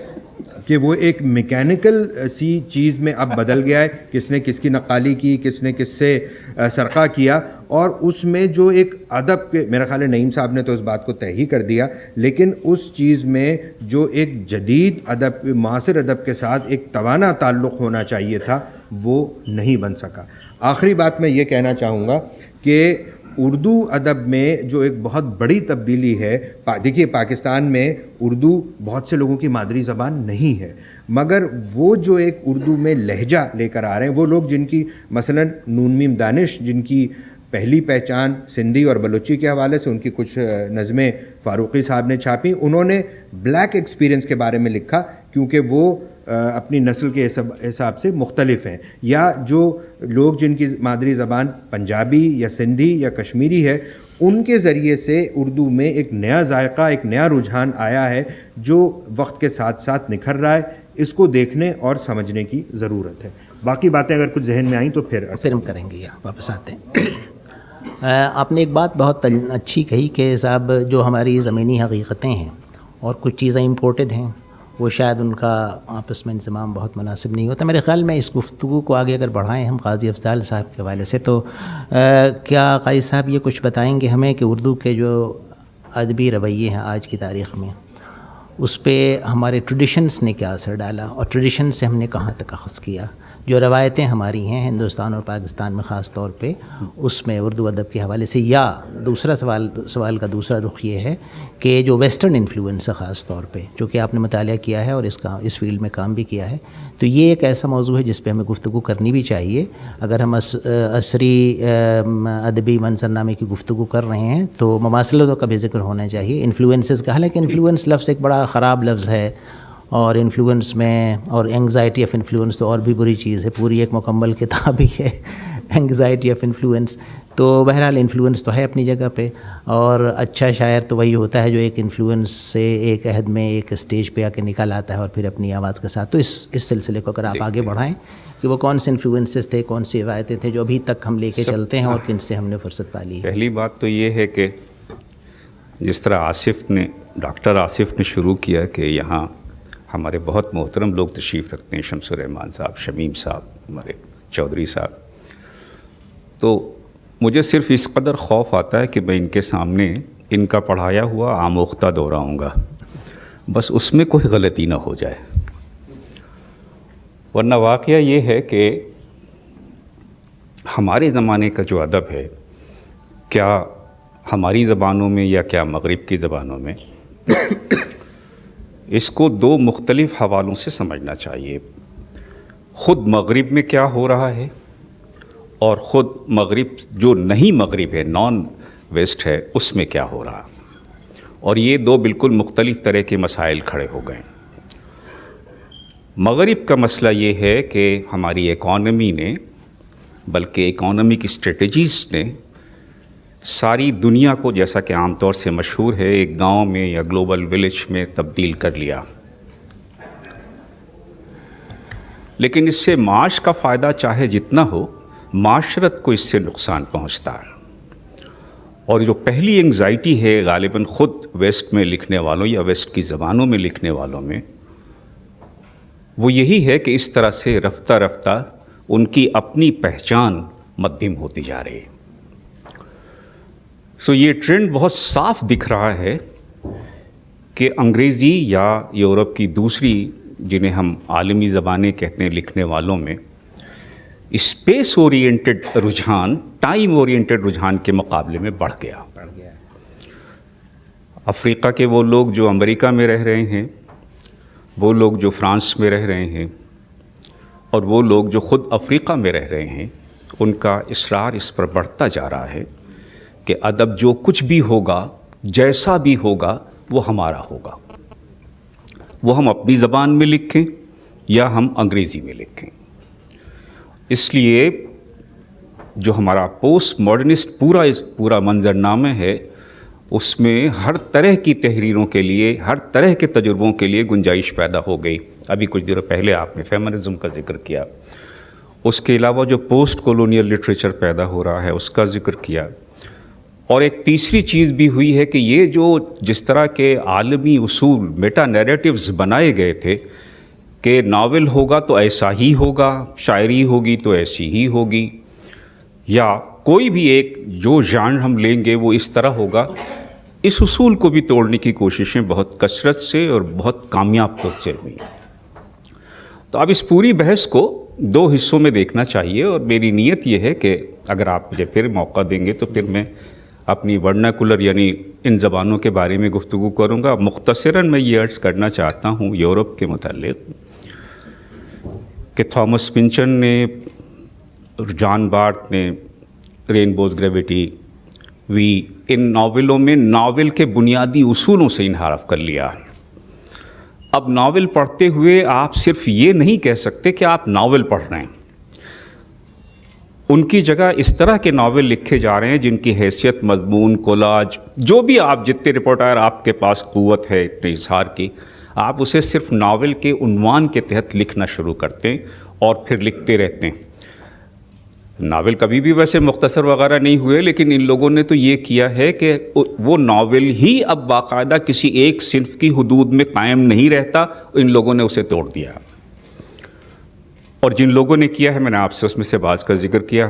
Speaker 4: کہ وہ ایک میکینیکل سی چیز میں اب بدل گیا ہے. کس نے کس کی نقالی کی، کس نے کس سے سرقہ کیا، اور اس میں جو ایک ادب کے، میرا خیال ہے نعیم صاحب نے تو اس بات کو طے ہی کر دیا، لیکن اس چیز میں جو ایک جدید ادب، معاصر ادب کے ساتھ ایک توانا تعلق ہونا چاہیے تھا وہ نہیں بن سکا. آخری بات میں یہ کہنا چاہوں گا کہ اردو ادب میں جو ایک بہت بڑی تبدیلی ہے، دیکھیے پاکستان میں اردو بہت سے لوگوں کی مادری زبان نہیں ہے. مگر وہ جو ایک اردو میں لہجہ لے کر آ رہے ہیں، وہ لوگ جن کی مثلا نون میم دانش، جن کی پہلی پہچان سندھی اور بلوچی کے حوالے سے، ان کی کچھ نظمیں فاروقی صاحب نے چھاپی، انہوں نے بلیک ایکسپیرینس کے بارے میں لکھا کیونکہ وہ اپنی نسل کے حساب سے مختلف ہیں، یا جو لوگ جن کی مادری زبان پنجابی یا سندھی یا کشمیری ہے، ان کے ذریعے سے اردو میں ایک نیا ذائقہ، ایک نیا رجحان آیا ہے جو وقت کے ساتھ ساتھ نکھر رہا ہے. اس کو دیکھنے اور سمجھنے کی ضرورت ہے. باقی باتیں اگر کچھ ذہن میں آئیں تو پھر
Speaker 2: ہم کریں گے یا واپس آتے ہیں. آپ نے ایک بات بہت اچھی کہی کہ صاحب جو ہماری زمینی حقیقتیں ہیں اور کچھ چیزیں امپورٹڈ ہیں وہ شاید ان کا آپس میں انضمام بہت مناسب نہیں ہوتا. میرے خیال میں اس گفتگو کو آگے اگر بڑھائیں ہم قاضی افضال صاحب کے حوالے سے، تو کیا قاضی صاحب یہ کچھ بتائیں گے ہمیں کہ اردو کے جو ادبی رویے ہیں آج کی تاریخ میں، اس پہ ہمارے ٹریڈیشنس نے کیا اثر ڈالا اور ٹریڈیشن سے ہم نے کہاں تک اخذ کیا؟ جو روایتیں ہماری ہیں ہندوستان اور پاکستان میں خاص طور پہ، اس میں اردو ادب کے حوالے سے، یا دوسرا سوال کا دوسرا رخ یہ ہے کہ جو ویسٹرن انفلوئنس ہے خاص طور پہ، جو کہ آپ نے مطالعہ کیا ہے اور اس فیلڈ میں کام بھی کیا ہے، تو یہ ایک ایسا موضوع ہے جس پہ ہمیں گفتگو کرنی بھی چاہیے. اگر ہم عصری ادبی منظرنامے کی گفتگو کر رہے ہیں تو مماثلتوں کا بھی ذکر ہونا چاہیے، انفلوئنسز کا. حالانکہ انفلوئنس لفظ ایک بڑا خراب لفظ ہے، اور انفلوئنس میں اور اینگزائٹی آف انفلوئنس تو اور بھی بری چیز ہے، پوری ایک مکمل کتاب ہی ہے اینگزائٹی آف انفلوئنس. تو بہرحال انفلوئنس تو ہے اپنی جگہ پہ، اور اچھا شاعر تو وہی ہوتا ہے جو ایک انفلوئنس سے ایک عہد میں ایک اسٹیج پہ آ کے نکل آتا ہے اور پھر اپنی آواز کے ساتھ. تو اس سلسلے کو اگر آپ آگے بڑھائیں کہ وہ کون سے انفلوئنسز تھے، کون سی روایتیں تھے جو ابھی تک ہم لے کے چلتے ہیں اور کن سے ہم نے فرصت پالی ہے.
Speaker 5: پہلی بات تو یہ ہے کہ جس طرح ڈاکٹر آصف نے شروع کیا کہ یہاں ہمارے بہت محترم لوگ تشریف رکھتے ہیں، شمس الرحمان صاحب، شمیم صاحب، ہمارے چودھری صاحب، تو مجھے صرف اس قدر خوف آتا ہے کہ میں ان کے سامنے ان کا پڑھایا ہوا آموختہ دہراؤں گا، بس اس میں کوئی غلطی نہ ہو جائے. ورنہ واقعہ یہ ہے کہ ہمارے زمانے کا جو ادب ہے، کیا ہماری زبانوں میں یا کیا مغرب کی زبانوں میں، اس کو دو مختلف حوالوں سے سمجھنا چاہیے. خود مغرب میں کیا ہو رہا ہے اور خود مغرب جو نہیں مغرب ہے، نان ویسٹ ہے، اس میں کیا ہو رہا، اور یہ دو بالکل مختلف طرح کے مسائل کھڑے ہو گئے. مغرب کا مسئلہ یہ ہے کہ ہماری اکانومی نے، بلکہ اکانومک اسٹریٹجیز نے ساری دنیا کو، جیسا کہ عام طور سے مشہور ہے، ایک گاؤں میں یا گلوبل ولیج میں تبدیل کر لیا. لیکن اس سے معاش کا فائدہ چاہے جتنا ہو، معاشرت کو اس سے نقصان پہنچتا ہے. اور جو پہلی اینگزائٹی ہے غالباً خود ویسٹ میں لکھنے والوں یا ویسٹ کی زبانوں میں لکھنے والوں میں، وہ یہی ہے کہ اس طرح سے رفتہ رفتہ ان کی اپنی پہچان مدھم ہوتی جا رہی ہے. یہ ٹرینڈ بہت صاف دکھ رہا ہے کہ انگریزی یا یورپ کی دوسری، جنہیں ہم عالمی زبانیں کہتے ہیں، لکھنے والوں میں اسپیس اورینٹڈ رجحان ٹائم اورینٹڈ رجحان کے مقابلے میں بڑھ گیا. افریقہ کے وہ لوگ جو امریکہ میں رہ رہے ہیں، وہ لوگ جو فرانس میں رہ رہے ہیں، اور وہ لوگ جو خود افریقہ میں رہ رہے ہیں، ان کا اصرار اس پر بڑھتا جا رہا ہے کہ ادب جو کچھ بھی ہوگا، جیسا بھی ہوگا، وہ ہمارا ہوگا. وہ ہم اپنی زبان میں لکھیں یا ہم انگریزی میں لکھیں. اس لیے جو ہمارا پوسٹ ماڈرنسٹ پورا منظرنامہ ہے، اس میں ہر طرح کی تحریروں کے لیے، ہر طرح کے تجربوں کے لیے گنجائش پیدا ہو گئی. ابھی کچھ دیر پہلے آپ نے فیمنزم کا ذکر کیا، اس کے علاوہ جو پوسٹ کولونیل لٹریچر پیدا ہو رہا ہے اس کا ذکر کیا. اور ایک تیسری چیز بھی ہوئی ہے کہ یہ جو جس طرح کے عالمی اصول، میٹا نیریٹیوز بنائے گئے تھے کہ ناول ہوگا تو ایسا ہی ہوگا، شاعری ہوگی تو ایسی ہی ہوگی، یا کوئی بھی ایک جو ژانر ہم لیں گے وہ اس طرح ہوگا، اس اصول کو بھی توڑنے کی کوششیں بہت کثرت سے اور بہت کامیاب طور سے ہوئی. تو اب اس پوری بحث کو دو حصوں میں دیکھنا چاہیے، اور میری نیت یہ ہے کہ اگر آپ مجھے پھر موقع دیں گے تو پھر میں اپنی ورناکولر یعنی ان زبانوں کے بارے میں گفتگو کروں گا. مختصراً میں یہ عرض کرنا چاہتا ہوں یورپ کے متعلق کہ تھامس پنچن نے، جان بارٹ نے رینبوز گریویٹی وی، ان ناولوں میں ناول کے بنیادی اصولوں سے انحراف کر لیا۔ اب ناول پڑھتے ہوئے آپ صرف یہ نہیں کہہ سکتے کہ آپ ناول پڑھ رہے ہیں، ان کی جگہ اس طرح کے ناول لکھے جا رہے ہیں جن کی حیثیت، مضمون، کولاج، جو بھی آپ جتنے رپورٹر آپ کے پاس قوت ہے اتنے اظہار کی، آپ اسے صرف ناول کے عنوان کے تحت لکھنا شروع کرتے ہیں اور پھر لکھتے رہتے ہیں۔ ناول کبھی بھی ویسے مختصر وغیرہ نہیں ہوئے، لیکن ان لوگوں نے تو یہ کیا ہے کہ وہ ناول ہی اب باقاعدہ کسی ایک صنف کی حدود میں قائم نہیں رہتا، ان لوگوں نے اسے توڑ دیا۔ اور جن لوگوں نے کیا ہے، میں نے آپ سے اس میں سے بعض کا ذکر کیا،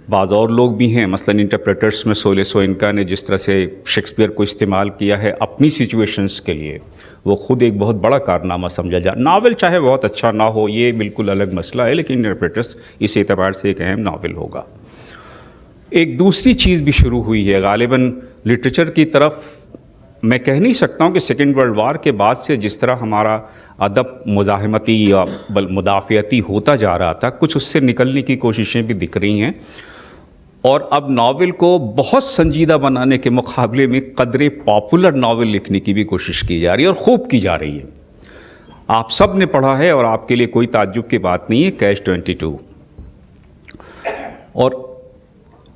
Speaker 5: بعض اور لوگ بھی ہیں، مثلاً انٹرپریٹرز میں سولیسو انکا نے جس طرح سے شیکسپیئر کو استعمال کیا ہے اپنی سچویشنز کے لیے، وہ خود ایک بہت بڑا کارنامہ سمجھا ناول چاہے بہت اچھا نہ ہو، یہ بالکل الگ مسئلہ ہے، لیکن انٹرپریٹرز اس اعتبار سے ایک اہم ناول ہوگا۔ ایک دوسری چیز بھی شروع ہوئی ہے غالباً لٹریچر کی طرف، میں کہہ نہیں سکتا ہوں کہ سیکنڈ ورلڈ وار کے بعد سے جس طرح ہمارا ادب مزاحمتی یا مدافعتی ہوتا جا رہا تھا، کچھ اس سے نکلنے کی کوششیں بھی دکھ رہی ہیں، اور اب ناول کو بہت سنجیدہ بنانے کے مقابلے میں قدرے پاپولر ناول لکھنے کی بھی کوشش کی جا رہی ہے، اور خوب کی جا رہی ہے۔ آپ سب نے پڑھا ہے اور آپ کے لیے کوئی تعجب کی بات نہیں ہے، کیچ 22۔ اور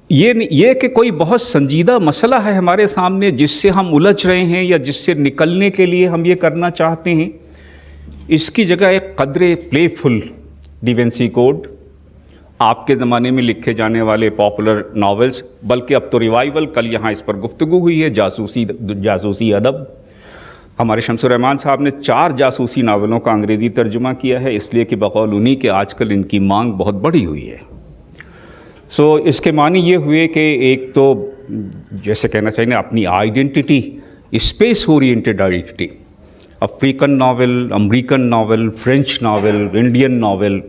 Speaker 5: یہ کہ کوئی بہت سنجیدہ مسئلہ ہے ہمارے سامنے جس سے ہم الجھ رہے ہیں یا جس سے نکلنے کے لیے ہم یہ کرنا چاہتے ہیں، اس کی جگہ ایک قدرے پلے فل ڈی وینسی کوڈ، آپ کے زمانے میں لکھے جانے والے پاپولر ناولز، بلکہ اب تو ریوائیول، کل یہاں اس پر گفتگو ہوئی ہے، جاسوسی ادب۔ ہمارے شمس الرحمان صاحب نے 4 جاسوسی ناولوں کا انگریزی ترجمہ کیا ہے، اس لیے کہ بقول انہی کہ آج کل ان کی مانگ بہت بڑی ہوئی ہے۔ اس کے معنی یہ ہوئے کہ ایک تو جیسے کہنا چاہیے اپنی identity, space oriented identity, African novel, American novel, French novel, Indian novel,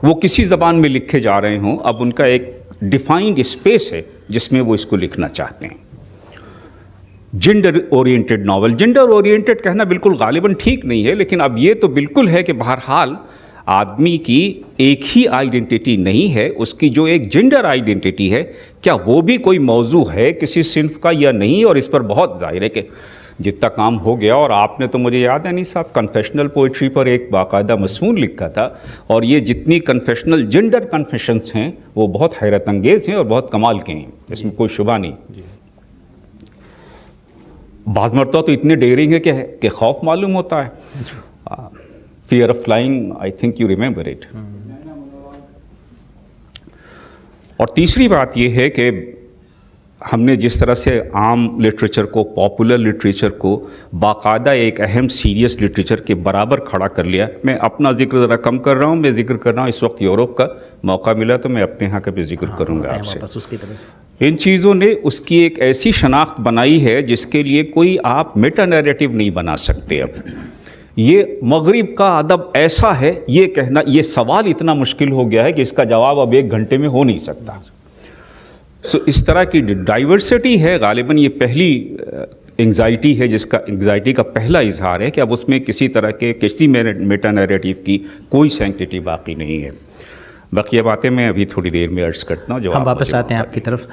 Speaker 5: وہ کسی زبان میں لکھے جا رہے ہوں، اب ان کا ایک ڈیفائنڈ اسپیس ہے جس میں وہ اس کو لکھنا چاہتے ہیں۔ Gender oriented novel, gender oriented کہنا بالکل غالباً ٹھیک نہیں ہے، لیکن اب یہ تو بالکل ہے کہ بہرحال آدمی کی ایک ہی آئیڈینٹی نہیں ہے، اس کی جو ایک جینڈر آئیڈینٹی ہے، کیا وہ بھی کوئی موضوع ہے کسی صنف کا یا نہیں؟ اور اس پر بہت ظاہر ہے کہ جتنا کام ہو گیا، اور آپ نے تو مجھے یاد ہے نہیں صاحب کنفیشنل پوئٹری پر ایک باقاعدہ مضمون لکھا تھا، اور یہ جتنی کنفیشنل جینڈر کنفیشنز ہیں وہ بہت حیرت انگیز ہیں اور بہت کمال کے ہیں، اس میں کوئی شبہ نہیں۔ بعض مرتبہ تو اتنے ڈیرنگ ہے کہ خوف معلوم ہوتا ہے۔ Fear of flying, I think you remember it. اور تیسری بات یہ ہے کہ ہم نے جس طرح سے عام لٹریچر کو، پاپولر لٹریچر کو باقاعدہ ایک اہم سیریس لٹریچر کے برابر کھڑا کر لیا۔ میں اپنا ذکر ذرا کم کر رہا ہوں، میں ذکر کر رہا ہوں اس وقت یورپ کا، موقع ملا تو میں اپنے یہاں کا بھی ذکر کروں گا آپ سے۔ ان چیزوں نے اس کی ایک ایسی شناخت بنائی ہے جس کے لیے کوئی آپ میٹا نیریٹو نہیں بنا سکتے۔ اب یہ مغرب کا ادب ایسا ہے، یہ کہنا، یہ سوال اتنا مشکل ہو گیا ہے کہ اس کا جواب اب 1 گھنٹے میں ہو نہیں سکتا۔ اس طرح کی ڈائیورسٹی ہے، غالباً یہ پہلی انگزائٹی ہے جس کا، انگزائٹی کا پہلا اظہار ہے کہ اب اس میں کسی طرح کے کسی میٹا نیریٹو کی کوئی سینکٹیٹی باقی نہیں ہے۔ بقیہ باتیں میں ابھی تھوڑی دیر میں عرض کرتا ہوں۔
Speaker 2: ہم واپس آتے ہیں آپ کی طرف۔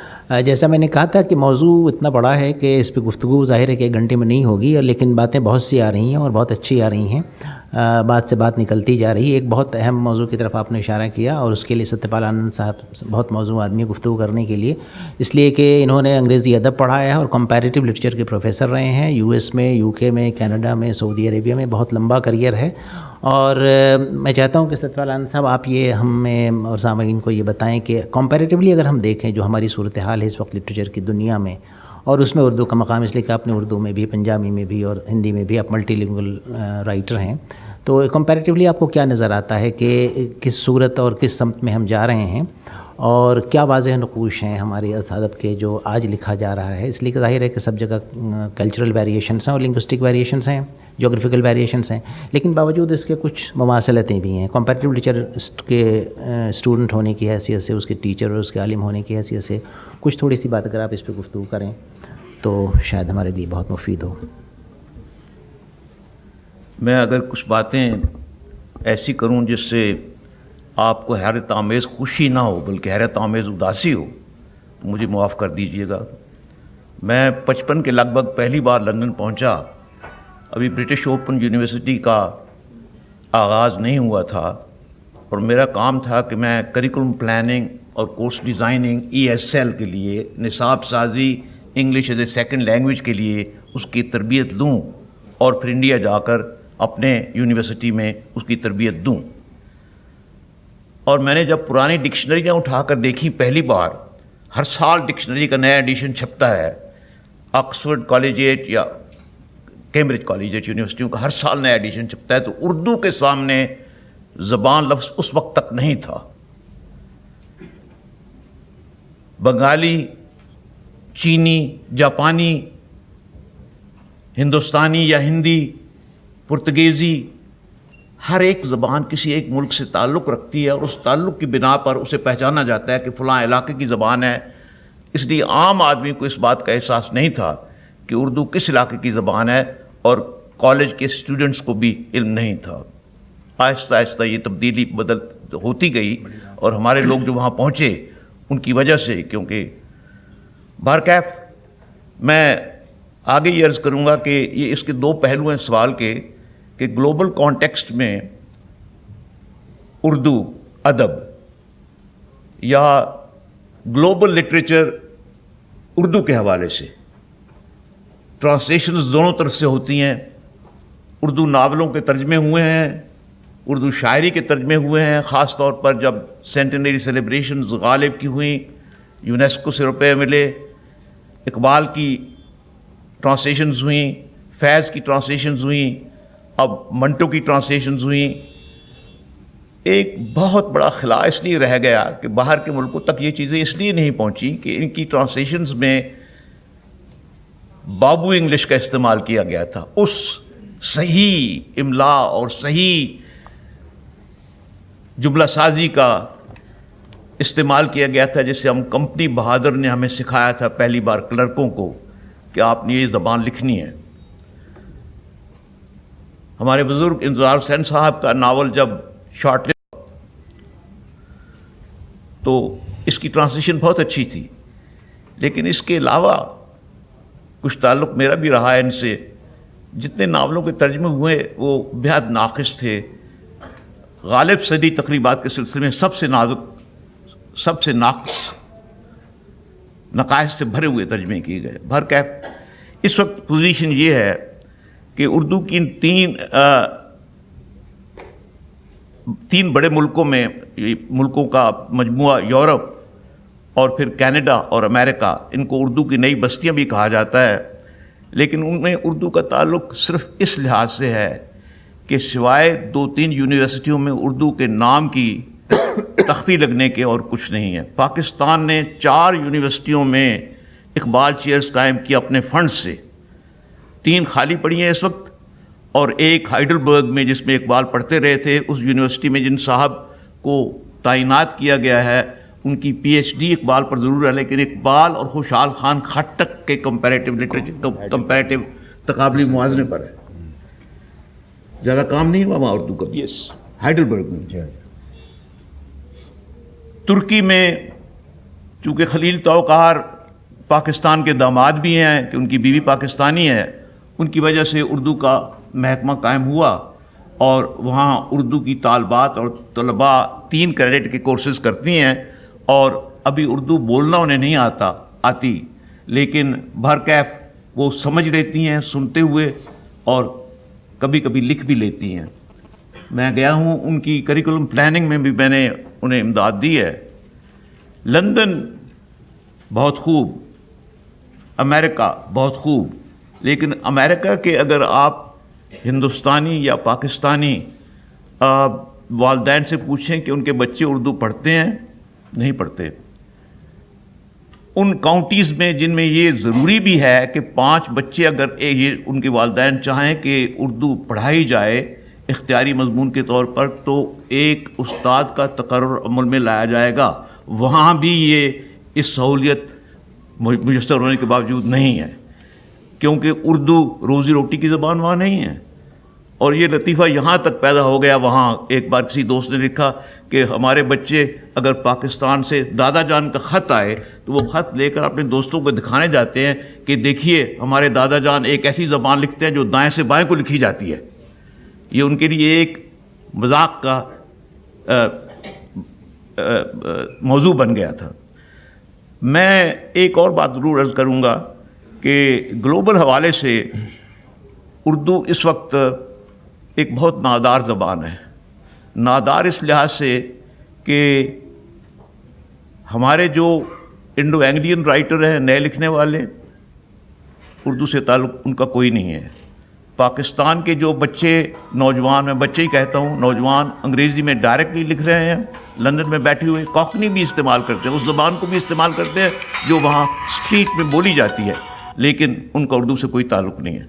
Speaker 2: جیسا میں نے کہا تھا کہ موضوع اتنا بڑا ہے کہ اس پہ گفتگو ظاہر ہے کہ 1 گھنٹے میں نہیں ہوگی، لیکن باتیں بہت سی آ رہی ہیں اور بہت اچھی آ رہی ہیں، بات سے بات نکلتی جا رہی ہے۔ ایک بہت اہم موضوع کی طرف آپ نے اشارہ کیا، اور اس کے لیے ستیہ پال آنند صاحب بہت موضوع آدمی گفتگو کرنے کے لیے، اس لیے کہ انہوں نے انگریزی ادب پڑھایا ہے اور کمپیریٹیو لٹریچر کے پروفیسر رہے ہیں، US میں، UK میں، کینیڈا میں، سعودی عربیہ میں، بہت لمبا کریئر ہے۔ اور میں چاہتا ہوں کہ ستیہ پال آنند صاحب آپ یہ ہمیں اور سامعین کو یہ بتائیں کہ کمپیریٹیولی اگر ہم دیکھیں جو ہماری صورتحال ہے اس وقت لٹریچر کی دنیا میں، اور اس میں اردو کا مقام، اس لیے کہ آپ نے اردو میں بھی، پنجابی میں بھی اور ہندی میں بھی آپ ملٹی لنگول رائٹر ہیں، تو کمپیریٹیولی آپ کو کیا نظر آتا ہے کہ کس صورت اور کس سمت میں ہم جا رہے ہیں، اور کیا واضح نقوش ہیں ہمارے ادب کے جو آج لکھا جا رہا ہے؟ اس لیے کہ ظاہر ہے کہ سب جگہ کلچرل ویریشنس ہیں اور لنگوسٹک ویریشنس ہیں، جغرافیکل ویریشنس ہیں، لیکن باوجود اس کے کچھ مماثلتیں بھی ہیں۔ کمپیریٹیو لٹریچر کے اسٹوڈنٹ ہونے کی حیثیت سے، اس کے ٹیچر اور اس کے عالم ہونے کی حیثیت سے کچھ تھوڑی سی بات اگر آپ اس پہ گفتگو کریں تو شاید ہمارے لیے بہت مفید ہو۔
Speaker 6: میں اگر کچھ باتیں ایسی کروں جس سے آپ کو حیرت آمیز خوشی نہ ہو بلکہ حیرت آمیز اداسی ہو تو مجھے معاف کر دیجیے گا. میں 55 کے لگ بھگ پہلی بار لندن پہنچا. ابھی برٹش اوپن یونیورسٹی کا آغاز نہیں ہوا تھا اور میرا کام تھا کہ میں کریکولم پلاننگ اور کورس ڈیزائننگ ESL کے لیے نصاب سازی English as a second language کے لیے اس کی تربیت لوں اور پھر انڈیا جا کر اپنے یونیورسٹی میں اس کی تربیت دوں. اور میں نے جب پرانی ڈکشنریاں اٹھا کر دیکھی پہلی بار، ہر سال ڈکشنری کا نیا ایڈیشن چھپتا ہے، آکسفورڈ کالجیٹ یا کیمبرج کالجیٹ یونیورسٹیوں کا ہر سال نیا ایڈیشن چھپتا ہے، تو اردو کے سامنے زبان لفظ اس وقت تک نہیں تھا. بنگالی، چینی، جاپانی، ہندوستانی یا ہندی، پرتگیزی، ہر ایک زبان کسی ایک ملک سے تعلق رکھتی ہے اور اس تعلق کی بنا پر اسے پہچانا جاتا ہے کہ فلاں علاقے کی زبان ہے. اس لیے عام آدمی کو اس بات کا احساس نہیں تھا کہ اردو کس علاقے کی زبان ہے، اور کالج کے اسٹوڈنٹس کو بھی علم نہیں تھا. آہستہ آہستہ یہ تبدیلی ہوتی گئی اور ہمارے لوگ جو وہاں پہنچے ان کی وجہ سے، کیونکہ بہرکیف میں آگے یہ عرض کروں گا کہ یہ اس کے دو پہلو ہیں سوال کے، کہ گلوبل کانٹیکسٹ میں اردو ادب یا گلوبل لٹریچر اردو کے حوالے سے ٹرانسلیشنز دونوں طرف سے ہوتی ہیں. اردو ناولوں کے ترجمے ہوئے ہیں، اردو شاعری کے ترجمے ہوئے ہیں، خاص طور پر جب سینٹنری سیلیبریشنز غالب کی ہوئیں، یونیسکو سے روپے ملے، اقبال کی ٹرانسلیشنز ہوئیں، فیض کی ٹرانسلیشنز ہوئیں، اب منٹو کی ٹرانسلیشنز ہوئیں. ایک بہت بڑا خلا اس لیے رہ گیا کہ باہر کے ملکوں تک یہ چیزیں اس لیے نہیں پہنچی کہ ان کی ٹرانسلیشنز میں بابو انگلش کا استعمال کیا گیا تھا. اس صحیح املا اور صحیح جملہ سازی کا استعمال کیا گیا تھا جسے ہم کمپنی بہادر نے ہمیں سکھایا تھا پہلی بار کلرکوں کو کہ آپ نے یہ زبان لکھنی ہے. ہمارے بزرگ انتظار حسین صاحب کا ناول جب شارٹ لسٹ تو اس کی ٹرانسلیشن بہت اچھی تھی، لیکن اس کے علاوہ کچھ تعلق میرا بھی رہا ہے ان سے. جتنے ناولوں کے ترجمے ہوئے وہ بہت ناقص تھے. غالب صدی تقریبات کے سلسلے میں سب سے نازک، سب سے ناقص، نقائص سے بھرے ہوئے ترجمے کیے گئے. بہرکیف اس وقت پوزیشن یہ ہے کہ اردو کی تین بڑے ملکوں میں، ملکوں کا مجموعہ یورپ اور پھر کینیڈا اور امریکہ، ان کو اردو کی نئی بستیاں بھی کہا جاتا ہے، لیکن ان میں اردو کا تعلق صرف اس لحاظ سے ہے کہ سوائے 2-3 یونیورسٹیوں میں اردو کے نام کی تختی لگنے کے اور کچھ نہیں ہے. پاکستان نے 4 یونیورسٹیوں میں اقبال چیئرز قائم کیا اپنے فنڈ سے. 3 خالی پڑی ہیں اس وقت، اور ایک ہائیڈلبرگ میں جس میں اقبال پڑھتے رہے تھے. اس یونیورسٹی میں جن صاحب کو تعینات کیا گیا ہے ان کی PhD اقبال پر ضرور ہے، لیکن اقبال اور خوشحال خان خٹک کے کمپیریٹیو لٹریچر، کمپیریٹیو تقابلی موازنے پر ہے. زیادہ کام نہیں ہوا وہاں اردو کا. ہائیڈلبرگ میں. ترکی میں چونکہ خلیل توقار پاکستان کے داماد بھی ہیں کہ ان کی بیوی پاکستانی ہے، ان کی وجہ سے اردو کا محکمہ قائم ہوا، اور وہاں اردو کی طالبات اور طلباء 3 کریڈٹ کے کورسز کرتی ہیں، اور ابھی اردو بولنا انہیں نہیں آتی، لیکن بہرکیف وہ سمجھ لیتی ہیں سنتے ہوئے، اور کبھی کبھی لکھ بھی لیتی ہیں. میں گیا ہوں ان کی کریکولم پلاننگ میں بھی میں نے انہیں امداد دی ہے. لندن بہت خوب، امریکہ بہت خوب، لیکن امریکہ کے اگر آپ ہندوستانی یا پاکستانی والدین سے پوچھیں کہ ان کے بچے اردو پڑھتے ہیں، نہیں پڑھتے. ان کاؤنٹیز میں جن میں یہ ضروری بھی ہے کہ 5 بچے اگر یہ ان کے والدین چاہیں کہ اردو پڑھائی جائے اختیاری مضمون کے طور پر، تو ایک استاد کا تقرر عمل میں لایا جائے گا. وہاں بھی یہ اس سہولیت میسر ہونے کے باوجود نہیں ہے، کیونکہ اردو روزی روٹی کی زبان وہاں نہیں ہے. اور یہ لطیفہ یہاں تک پیدا ہو گیا، وہاں ایک بار کسی دوست نے لکھا کہ ہمارے بچے اگر پاکستان سے دادا جان کا خط آئے تو وہ خط لے کر اپنے دوستوں کو دکھانے جاتے ہیں کہ دیکھیے ہمارے دادا جان ایک ایسی زبان لکھتے ہیں جو دائیں سے بائیں کو لکھی جاتی ہے. یہ ان کے لیے ایک مذاق کا موضوع بن گیا تھا. میں ایک اور بات ضرور عرض کروں گا کہ گلوبل حوالے سے اردو اس وقت ایک بہت نادار زبان ہے. نادار اس لحاظ سے کہ ہمارے جو انڈو اینگلین رائٹر ہیں، نئے لکھنے والے، اردو سے تعلق ان کا کوئی نہیں ہے. پاکستان کے جو بچے نوجوان، میں بچے ہی کہتا ہوں، نوجوان انگریزی میں ڈائریکٹلی لکھ رہے ہیں، لندن میں بیٹھے ہوئے کاکنی بھی استعمال کرتے ہیں، اس زبان کو بھی استعمال کرتے ہیں جو وہاں اسٹریٹ میں بولی جاتی ہے، لیکن ان کا اردو سے کوئی تعلق نہیں ہے.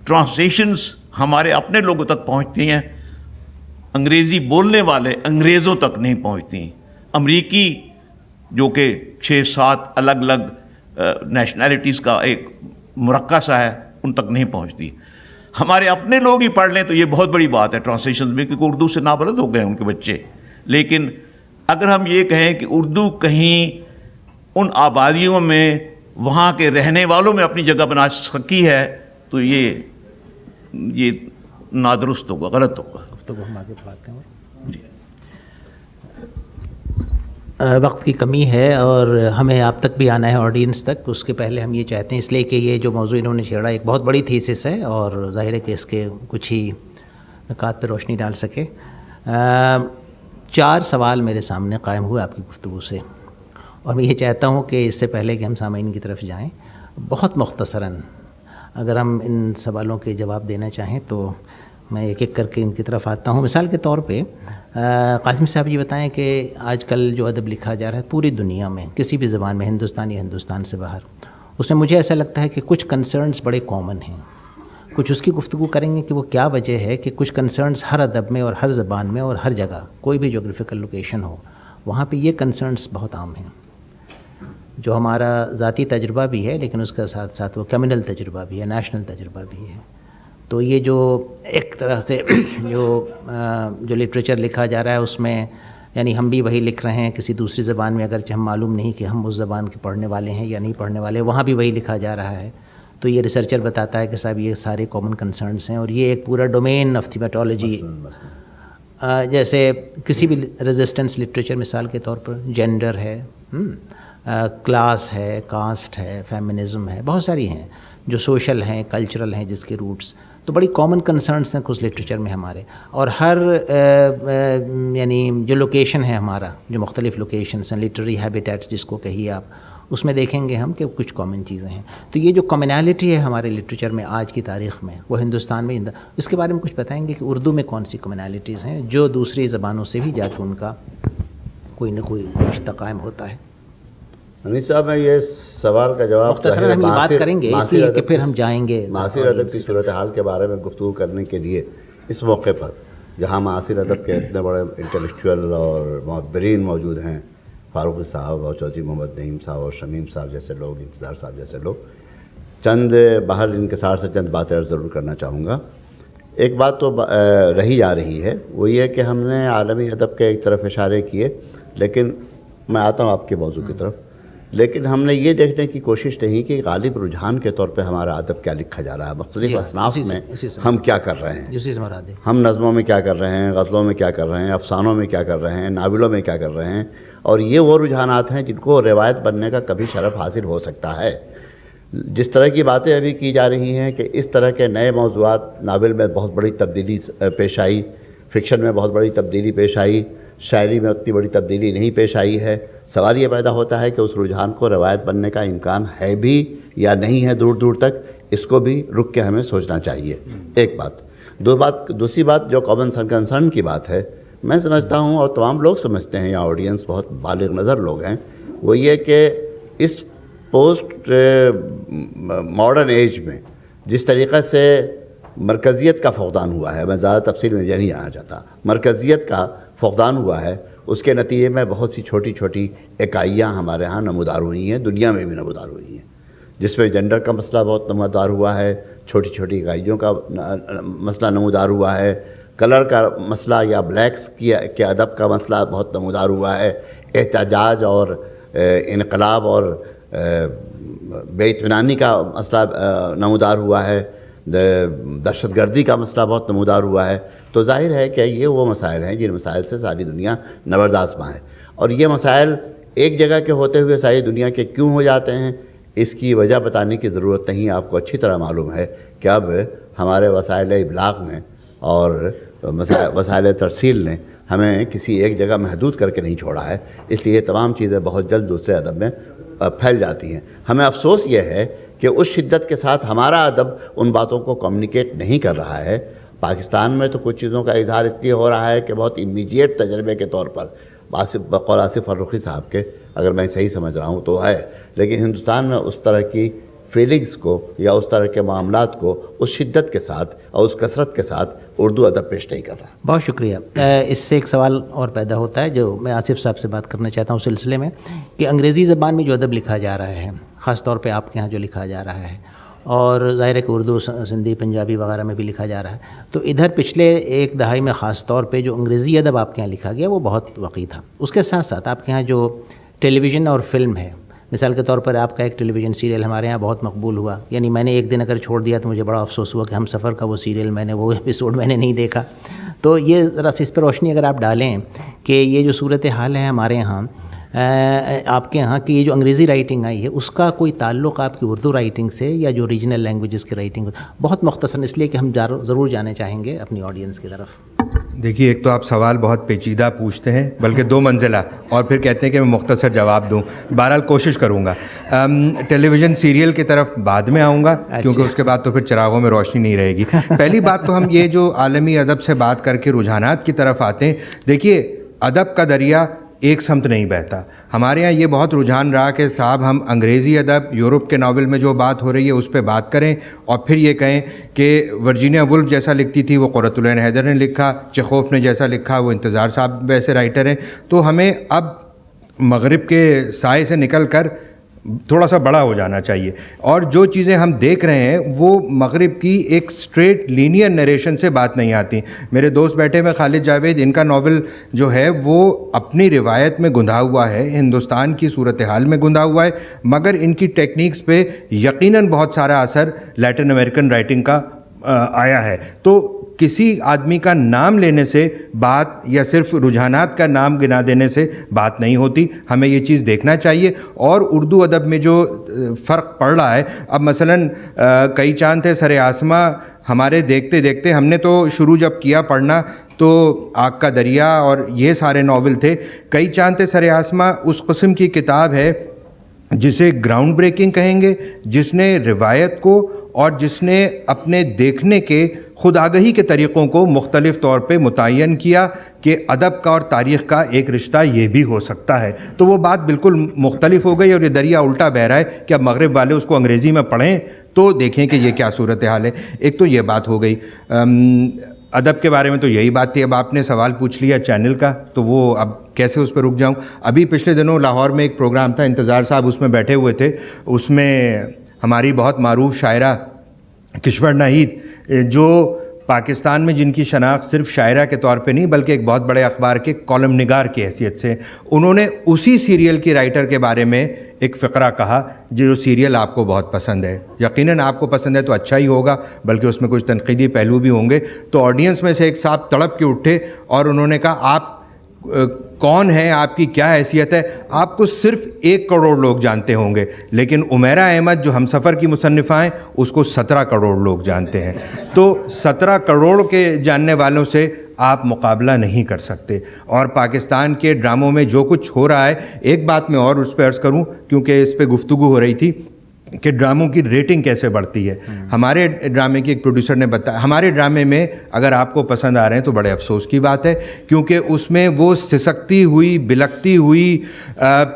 Speaker 6: ٹرانسلیشنز ہمارے اپنے لوگوں تک پہنچتی ہیں، انگریزی بولنے والے انگریزوں تک نہیں پہنچتی. امریکی جو کہ 6-7 الگ الگ نیشنلٹیز کا ایک مرکب سا ہے، ان تک نہیں پہنچتی. ہمارے اپنے لوگ ہی پڑھ لیں تو یہ بہت بڑی بات ہے ٹرانسلیشن میں، کیونکہ اردو سے نابلد ہو گئے ہیں ان کے بچے. لیکن اگر ہم یہ کہیں کہ اردو کہیں ان آبادیوں میں وہاں کے رہنے والوں میں اپنی جگہ بنا سکی ہے تو یہ نادرست ہوگا، غلط ہوگا.
Speaker 2: گفتگو ہم آگے بڑھاتے ہیں.
Speaker 6: جی.
Speaker 2: وقت کی کمی ہے اور ہمیں آپ تک بھی آنا ہے، آڈینس تک. اس کے پہلے ہم یہ چاہتے ہیں، اس لیے کہ یہ جو موضوع انہوں نے چھیڑا ایک بہت بڑی تھیسس ہے اور ظاہر ہے کہ اس کے کچھ ہی نکات پہ روشنی ڈال سکے. 4 سوال میرے سامنے قائم ہوئے آپ کی گفتگو سے، اور میں یہ چاہتا ہوں کہ اس سے پہلے کہ ہم سامعین کی طرف جائیں، بہت مختصراً اگر ہم ان سوالوں کے جواب دینا چاہیں تو میں ایک ایک کر کے ان کی طرف آتا ہوں. مثال کے طور پہ قاسم صاحب یہ بتائیں کہ آج کل جو ادب لکھا جا رہا ہے پوری دنیا میں کسی بھی زبان میں، ہندوستان یا ہندوستان سے باہر، اس میں مجھے ایسا لگتا ہے کہ کچھ کنسرنس بڑے کامن ہیں. کچھ اس کی گفتگو کریں گے کہ وہ کیا وجہ ہے کہ کچھ کنسرنس ہر ادب میں اور ہر زبان میں اور ہر جگہ کوئی بھی جغرافیکل لوکیشن ہو وہاں پہ یہ کنسرنس بہت عام ہیں، جو ہمارا ذاتی تجربہ بھی ہے لیکن اس کے ساتھ ساتھ وہ کمیونل تجربہ بھی ہے، نیشنل تجربہ بھی ہے. تو یہ جو ایک طرح سے جو لٹریچر لکھا جا رہا ہے اس میں یعنی ہم بھی وہی لکھ رہے ہیں کسی دوسری زبان میں، اگرچہ ہم معلوم نہیں کہ ہم اس زبان کے پڑھنے والے ہیں یا نہیں پڑھنے والے، وہاں بھی وہی لکھا جا رہا ہے. تو یہ ریسرچر بتاتا ہے کہ صاحب یہ سارے کامن کنسرنس ہیں اور یہ ایک پورا ڈومین آف تھیمیٹولوجی. جیسے کسی بھی ریزسٹنس لٹریچر مثال کے طور پر جینڈر ہے، کلاس ہے، کاسٹ ہے، فیمنزم ہے، بہت ساری ہیں جو سوشل ہیں، کلچرل ہیں جس کے روٹس. تو بڑی کامن کنسرنس ہیں کچھ لٹریچر میں ہمارے، اور ہر یعنی جو لوکیشن ہے ہمارا، جو مختلف لوکیشنس ہیں، لٹریری ہیبیٹیٹس جس کو کہیے آپ، اس میں دیکھیں گے ہم کہ کچھ کامن چیزیں ہیں. تو یہ جو کامنالٹی ہے ہمارے لٹریچر میں آج کی تاریخ میں، وہ ہندوستان میں اس کے بارے میں کچھ بتائیں گے کہ اردو میں کون سی کامنالٹیز ہیں جو دوسری زبانوں سے بھی جا کے ان کا کوئی نہ کوئی رشتہ قائم ہوتا ہے.
Speaker 3: حمید صاحب، میں یہ سوال کا جواب
Speaker 2: مختصراً ہم یہ بات کریں گے اس لیے کہ پھر ہم جائیں گے
Speaker 3: معاصر ادب کی صورتحال کے بارے میں گفتگو کرنے کے لیے اس موقع پر، جہاں معاصر ادب کے اتنے بڑے انٹلیکچوئل اور معبرین موجود ہیں، فاروق صاحب اور چودھری محمد نعیم صاحب اور شمیم صاحب جیسے لوگ، انتظار صاحب جیسے لوگ، چند باہر انکسار سے چند باتیں ضرور کرنا چاہوں گا. ایک بات تو رہی جا رہی ہے، وہ یہ کہ ہم نے عالمی ادب کے ایک طرف اشارے کیے، لیکن میں آتا ہوں آپ کے موضوع کی طرف. لیکن ہم نے یہ دیکھنے کی کوشش نہیں کہ غالب رجحان کے طور پہ ہمارا ادب کیا لکھا جا رہا ہے، مختلف اصناف میں ہم کیا کر رہے ہیں. ہم نظموں میں کیا کر رہے ہیں، غزلوں میں کیا کر رہے ہیں، افسانوں میں کیا کر رہے ہیں، ناولوں میں کیا کر رہے ہیں. اور یہ وہ رجحانات ہیں جن کو روایت بننے کا کبھی شرف حاصل ہو سکتا ہے. جس طرح کی باتیں ابھی کی جا رہی ہیں کہ اس طرح کے نئے موضوعات، ناول میں بہت بڑی تبدیلی پیش آئی، فکشن میں بہت بڑی تبدیلی پیش آئی، شاعری میں اتنی بڑی تبدیلی نہیں پیش آئی ہے. سوال یہ پیدا ہوتا ہے کہ اس رجحان کو روایت بننے کا امکان ہے بھی یا نہیں ہے دور دور تک. اس کو بھی رک کے ہمیں سوچنا چاہیے. ایک بات. دوسری بات جو کامن کنسرن کی بات ہے، میں سمجھتا ہوں اور تمام لوگ سمجھتے ہیں، یا آڈینس بہت بالغ نظر لوگ ہیں، وہ یہ کہ اس پوسٹ ماڈرن ایج میں جس طریقے سے مرکزیت کا فقدان ہوا ہے، میں زیادہ تفصیل میں نہیں جانا چاہتا، مرکزیت کا فقدان ہوا ہے، اس کے نتیجے میں بہت سی چھوٹی چھوٹی اکائیاں ہمارے ہاں نمودار ہوئی ہیں، دنیا میں بھی نمودار ہوئی ہیں، جس میں جنڈر کا مسئلہ بہت نمودار ہوا ہے، چھوٹی چھوٹی اکائیوں کا مسئلہ نمودار ہوا ہے، کلر کا مسئلہ یا بلیکس کے ادب کا مسئلہ بہت نمودار ہوا ہے، احتجاج اور انقلاب اور بے اطمینانی کا مسئلہ نمودار ہوا ہے، دہشت گردی کا مسئلہ بہت نمودار ہوا ہے. تو ظاہر ہے کہ یہ وہ مسائل ہیں جن مسائل سے ساری دنیا نبردآزما ہے، اور یہ مسائل ایک جگہ کے ہوتے ہوئے ساری دنیا کے کیوں ہو جاتے ہیں اس کی وجہ بتانے کی ضرورت نہیں. آپ کو اچھی طرح معلوم ہے کہ اب ہمارے وسائل ابلاغ نے اور وسائل ترسیل نے ہمیں کسی ایک جگہ محدود کر کے نہیں چھوڑا ہے، اس لیے تمام چیزیں بہت جلد دوسرے ادب میں پھیل جاتی ہیں. ہمیں افسوس یہ ہے کہ اس شدت کے ساتھ ہمارا ادب ان باتوں کو کمیونیکیٹ نہیں کر رہا ہے. پاکستان میں تو کچھ چیزوں کا اظہار اس لیے ہو رہا ہے کہ بہت امیجیٹ تجربے کے طور پر بقول آصف فرخی صاحب کے، اگر میں صحیح سمجھ رہا ہوں تو ہے، لیکن ہندوستان میں اس طرح کی فیلنگز کو یا اس طرح کے معاملات کو اس شدت کے ساتھ اور اس کثرت کے ساتھ اردو ادب پیش نہیں کر رہا.
Speaker 2: بہت شکریہ. اس سے ایک سوال اور پیدا ہوتا ہے جو میں آصف صاحب سے بات کرنا چاہتا ہوں اس سلسلے میں، کہ انگریزی زبان میں جو ادب لکھا جا رہا ہے، خاص طور پہ آپ کے ہاں جو لکھا جا رہا ہے، اور ظاہر ہے کہ اردو، سندھی، پنجابی وغیرہ میں بھی لکھا جا رہا ہے، تو ادھر پچھلے ایک دہائی میں خاص طور پہ جو انگریزی ادب آپ کے ہاں لکھا گیا وہ بہت وقی تھا. اس کے ساتھ ساتھ آپ کے ہاں جو ٹیلی ویژن اور فلم ہے، مثال کے طور پر آپ کا ایک ٹیلی ویژن سیریل ہمارے یہاں بہت مقبول ہوا، یعنی میں نے ایک دن اگر چھوڑ دیا تو مجھے بڑا افسوس ہوا کہ ہم سفر کا وہ سیریل وہ ایپیسوڈ میں نے نہیں دیکھا. تو یہ ذرا اس پر روشنی اگر آپ ڈالیں کہ یہ جو صورتحال ہے ہمارے یہاں، آپ کے یہاں کی یہ جو انگریزی رائٹنگ آئی ہے اس کا کوئی تعلق آپ کی اردو رائٹنگ سے یا جو ریجنل لینگویجز کی رائٹنگ، بہت مختصر اس لیے کہ ہم ضرور جانے چاہیں گے اپنی آڈینس کی طرف.
Speaker 4: دیکھیے، ایک تو آپ سوال بہت پیچیدہ پوچھتے ہیں، بلکہ 2 منزلہ، اور پھر کہتے ہیں کہ میں مختصر جواب دوں. بہرحال کوشش کروں گا. ٹیلی ویژن سیریل کی طرف بعد میں آؤں گا، کیونکہ اس کے بعد تو پھر چراغوں میں روشنی نہیں رہے گی. پہلی بات تو ہم یہ جو عالمی ادب سے بات کر کے رجحانات کی طرف آتے ہیں، دیکھیے ادب کا دریا ایک سمت نہیں بہتا. ہمارے یہاں یہ بہت رجحان رہا کہ صاحب ہم انگریزی ادب، یورپ کے ناول میں جو بات ہو رہی ہے اس پہ بات کریں، اور پھر یہ کہیں کہ ورجینیا وولف جیسا لکھتی تھی وہ قرۃ العین حیدر نے لکھا، چیخوف نے جیسا لکھا وہ انتظار صاحب ویسے رائٹر ہیں. تو ہمیں اب مغرب کے سائے سے نکل کر تھوڑا سا بڑا ہو جانا چاہیے، اور جو چیزیں ہم دیکھ رہے ہیں وہ مغرب کی ایک اسٹریٹ لینئر نریشن سے بات نہیں آتی. میرے دوست بیٹھے ہوئے خالد جاوید، ان کا ناول جو ہے وہ اپنی روایت میں گندھا ہوا ہے، ہندوستان کی صورتحال میں گندھا ہوا ہے، مگر ان کی ٹیکنیکس پہ یقیناً بہت سارا اثر لیٹن امریکن رائٹنگ کا آیا ہے. تو کسی آدمی کا نام لینے سے بات، یا صرف رجحانات کا نام گنا دینے سے بات نہیں ہوتی. ہمیں یہ چیز دیکھنا چاہیے. اور اردو ادب میں جو فرق پڑ رہا ہے، اب مثلاً کئی چاند تھے سر آسماں ہمارے دیکھتے دیکھتے، ہم نے تو شروع جب کیا پڑھنا تو آگ کا دریا اور یہ سارے ناول تھے. کئی چاند تھے سر آسماں اس قسم کی کتاب ہے جسے گراؤنڈ بریکنگ کہیں گے، جس نے روایت کو اور جس نے اپنے دیکھنے کے خود آگہی کے طریقوں کو مختلف طور پہ متعین کیا کہ ادب کا اور تاریخ کا ایک رشتہ یہ بھی ہو سکتا ہے. تو وہ بات بالکل مختلف ہو گئی، اور یہ دریا الٹا بہہ رہا ہے کہ اب مغرب والے اس کو انگریزی میں پڑھیں تو دیکھیں کہ یہ کیا صورتحال ہے. ایک تو یہ بات ہو گئی. ادب کے بارے میں تو یہی بات تھی. اب آپ نے سوال پوچھ لیا چینل کا، تو وہ اب کیسے اس پہ رک جاؤں. ابھی پچھلے دنوں لاہور میں ایک پروگرام تھا، انتظار صاحب اس میں بیٹھے ہوئے تھے. اس میں ہماری بہت معروف شاعرہ کشور ناہید، جو پاکستان میں جن کی شناخت صرف شاعرہ کے طور پہ نہیں بلکہ ایک بہت بڑے اخبار کے کالم نگار کی حیثیت سے، انہوں نے اسی سیریل کی رائٹر کے بارے میں ایک فقرہ کہا جو سیریل آپ کو بہت پسند ہے. یقیناً آپ کو پسند ہے تو اچھا ہی ہوگا، بلکہ اس میں کچھ تنقیدی پہلو بھی ہوں گے. تو آڈینس میں سے ایک صاحب تڑپ کے اٹھے اور انہوں نے کہا آپ کون ہیں، آپ کی کیا حیثیت ہے؟ آپ کو صرف 1 کروڑ لوگ جانتے ہوں گے، لیکن عمیرہ احمد جو ہم سفر کی مصنفہ ہیں اس کو 17 کروڑ لوگ جانتے ہیں. تو 17 کروڑ کے جاننے والوں سے آپ مقابلہ نہیں کر سکتے. اور پاکستان کے ڈراموں میں جو کچھ ہو رہا ہے، ایک بات میں اور اس پہ عرض کروں کیونکہ اس پہ گفتگو ہو رہی تھی کہ ڈراموں کی ریٹنگ کیسے بڑھتی ہے. ہمارے ڈرامے کی ایک پروڈیوسر نے بتایا، ہمارے ڈرامے میں اگر آپ کو پسند آ رہے ہیں تو بڑے افسوس کی بات ہے، کیونکہ اس میں وہ سسکتی ہوئی، بلکتی ہوئی،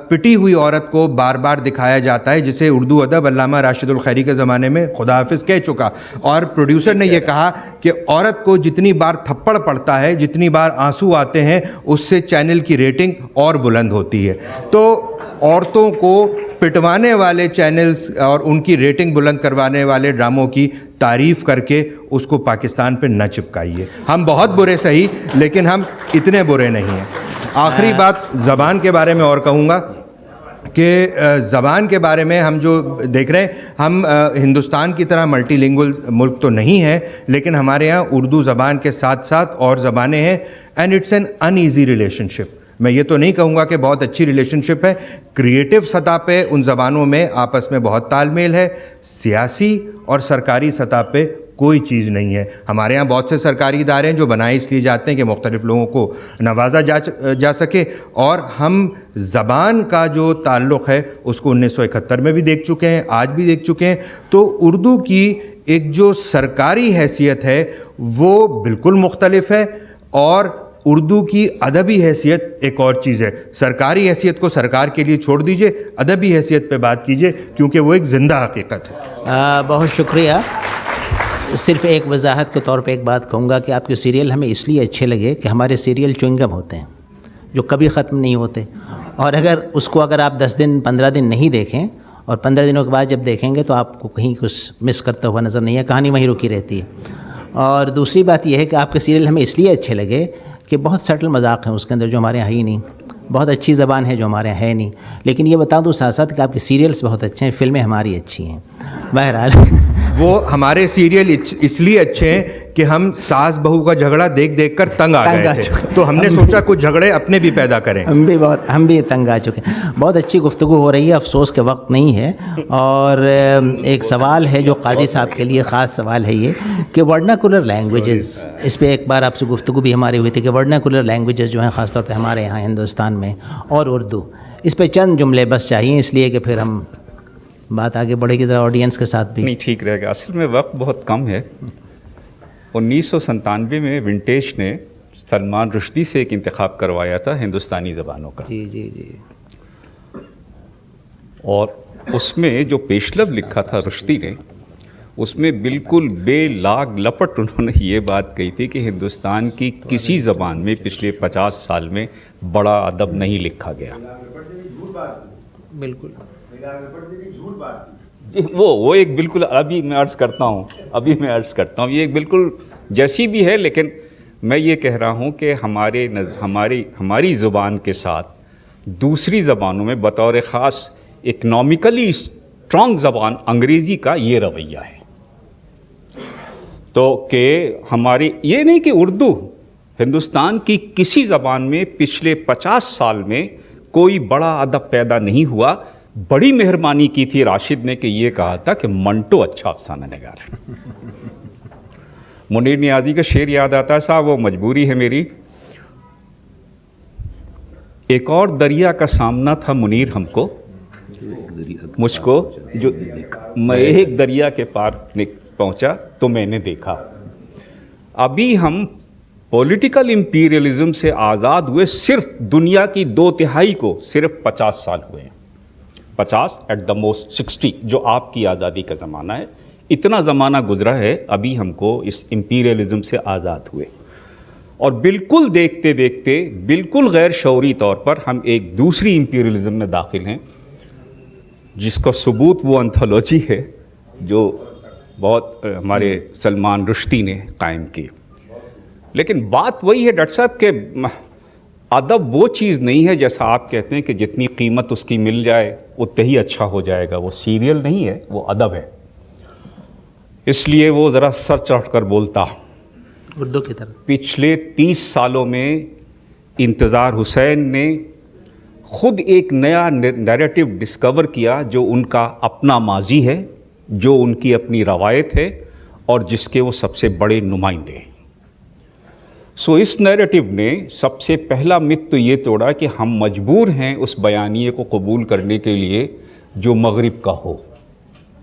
Speaker 4: پٹی ہوئی عورت کو بار بار دکھایا جاتا ہے، جسے اردو ادب علامہ راشد الخیری کے زمانے میں خدا حافظ کہہ چکا. اور پروڈیوسر نے یہ کہا کہ عورت کو جتنی بار تھپڑ پڑتا ہے، جتنی بار آنسو آتے ہیں، اس سے چینل کی ریٹنگ اور بلند ہوتی ہے. تو عورتوں کو پٹوانے والے چینلز اور ان کی ریٹنگ بلند کروانے والے ڈراموں کی تعریف کر کے اس کو پاکستان پہ نہ چپکائیے. ہم بہت برے صحیح, لیکن ہم اتنے برے نہیں ہیں. آخری بات زبان کے بارے میں اور کہوں گا کہ زبان کے بارے میں ہم جو دیکھ رہے ہیں, ہم ہندوستان کی طرح ملٹی لینگویج ملک تو نہیں ہے, لیکن ہمارے یہاں اردو زبان کے ساتھ ساتھ اور زبانیں ہیں, and it's an uneasy relationship. میں یہ تو نہیں کہوں گا کہ بہت اچھی ریلیشن شپ ہے. کریٹو سطح پہ ان زبانوں میں آپس میں بہت تال میل ہے. سیاسی اور سرکاری سطح پہ کوئی چیز نہیں ہے. ہمارے ہاں بہت سے سرکاری ادارے ہیں جو بنائے اس لیے جاتے ہیں کہ مختلف لوگوں کو نوازا جا سکے, اور ہم زبان کا جو تعلق ہے اس کو 1971 میں بھی دیکھ چکے ہیں, آج بھی دیکھ چکے ہیں. تو اردو کی ایک جو سرکاری حیثیت ہے وہ بالکل مختلف ہے, اور اردو کی ادبی حیثیت ایک اور چیز ہے. سرکاری حیثیت کو سرکار کے لیے چھوڑ دیجئے, ادبی حیثیت پہ بات کیجئے, کیونکہ وہ ایک زندہ حقیقت ہے.
Speaker 2: بہت شکریہ. صرف ایک وضاحت کے طور پہ ایک بات کہوں گا کہ آپ کے سیریل ہمیں اس لیے اچھے لگے کہ ہمارے سیریل چوئنگم ہوتے ہیں جو کبھی ختم نہیں ہوتے, اور اگر آپ 10 دن 15 دن نہیں دیکھیں اور 15 دنوں کے بعد جب دیکھیں گے تو آپ کو کہیں کچھ مس کرتا ہوا نظر نہیں ہے, کہانی وہیں رکی رہتی ہے. اور دوسری بات یہ ہے کہ آپ کے سیریل ہمیں اس لیے اچھے لگے کہ بہت سٹل مذاق ہیں اس کے اندر جو ہمارے یہاں ہی نہیں, بہت اچھی زبان ہے جو ہمارے یہاں ہے نہیں. لیکن یہ بتا دوں ساتھ ساتھ کہ آپ کے سیریلز بہت اچھے ہیں, فلمیں ہماری اچھی ہیں. بہرحال
Speaker 4: وہ ہمارے سیریل اس لیے اچھے ہیں کہ ہم ساس بہو کا جھگڑا دیکھ دیکھ کر تنگ آ گئے تھے, تو ہم نے سوچا کچھ جھگڑے اپنے بھی پیدا کریں.
Speaker 2: ہم بھی تنگ آ چکے ہیں. بہت اچھی گفتگو ہو رہی ہے, افسوس کے وقت نہیں ہے. اور ایک سوال ہے جو قاضی صاحب کے لیے خاص سوال ہے یہ کہ ورناکولر لینگویجز, اس پہ ایک بار آپ سے گفتگو بھی ہماری ہوئی تھی کہ ورناکولر لینگویجز جو ہیں خاص طور پہ ہمارے یہاں ہندوستان میں, اور اردو, اس پہ چند جملے بس چاہیے, اس لیے کہ پھر ہم بات آگے بڑھے گی ذرا آڈینس کے ساتھ بھی.
Speaker 5: نہیں, ٹھیک رہے گا. اصل میں وقت بہت کم ہے. 1997 میں ونٹیج نے سلمان رشدی سے ایک انتخاب کروایا تھا ہندوستانی زبانوں کا,
Speaker 2: جی.
Speaker 5: اور اس میں جو پیشلو لکھا تھا رشدی نے, اس میں بالکل بے لاگ لپٹ انہوں نے یہ بات کہی تھی کہ ہندوستان کی کسی زبان میں پچھلے 50 سال میں بڑا ادب نہیں لکھا گیا.
Speaker 2: بالکل
Speaker 5: وہ ایک بالکل ابھی میں عرض کرتا ہوں یہ ایک بالکل جیسی بھی ہے, لیکن میں یہ کہہ رہا ہوں کہ ہماری زبان کے ساتھ دوسری زبانوں میں بطور خاص اکنامکلی اسٹرانگ زبان انگریزی کا یہ رویہ ہے. تو کہ ہماری یہ نہیں کہ اردو ہندوستان کی کسی زبان میں پچھلے 50 سال میں کوئی بڑا ادب پیدا نہیں ہوا. بڑی مہربانی کی تھی راشد نے کہ یہ کہا تھا کہ منٹو اچھا افسانہ نگار ہے. منیر نیازی کا شعر یاد آتا ہے, صاحب وہ مجبوری ہے میری. ایک اور دریا کا سامنا تھا منیر ہم کو, مجھ کو, جو میں ایک دریا کے پار پہنچا تو میں نے دیکھا. ابھی ہم پولیٹیکل امپیریلزم سے آزاد ہوئے صرف دنیا کی 2/3 کو صرف 50 سال ہوئے ہیں. 50 ایٹ دا موسٹ 60 جو آپ کی آزادی کا زمانہ ہے, اتنا زمانہ گزرا ہے ابھی ہم کو اس امپیریلزم سے آزاد ہوئے. اور بالکل دیکھتے دیکھتے بالکل غیر شعوری طور پر ہم ایک دوسری امپیریلزم میں داخل ہیں, جس کا ثبوت وہ انتھولوجی ہے جو بہت ہمارے سلمان رشدی نے قائم کی. لیکن بات وہی ہے ڈاکٹر صاحب کہ ادب وہ چیز نہیں ہے جیسا آپ کہتے ہیں کہ جتنی قیمت اس کی مل جائے اتنا ہی اچھا ہو جائے گا. وہ سیریل نہیں ہے, وہ ادب ہے. اس لیے وہ ذرا سر چڑھ کر بولتا.
Speaker 2: اردو کی طرف
Speaker 5: پچھلے 30 سالوں میں انتظار حسین نے خود ایک نیا نیریٹو ڈسکور کیا جو ان کا اپنا ماضی ہے, جو ان کی اپنی روایت ہے, اور جس کے وہ سب سے بڑے نمائندے ہیں. سو اس نیریٹو نے سب سے پہلا مت تو یہ توڑا کہ ہم مجبور ہیں اس بیانیے کو قبول کرنے کے لیے جو مغرب کا ہو.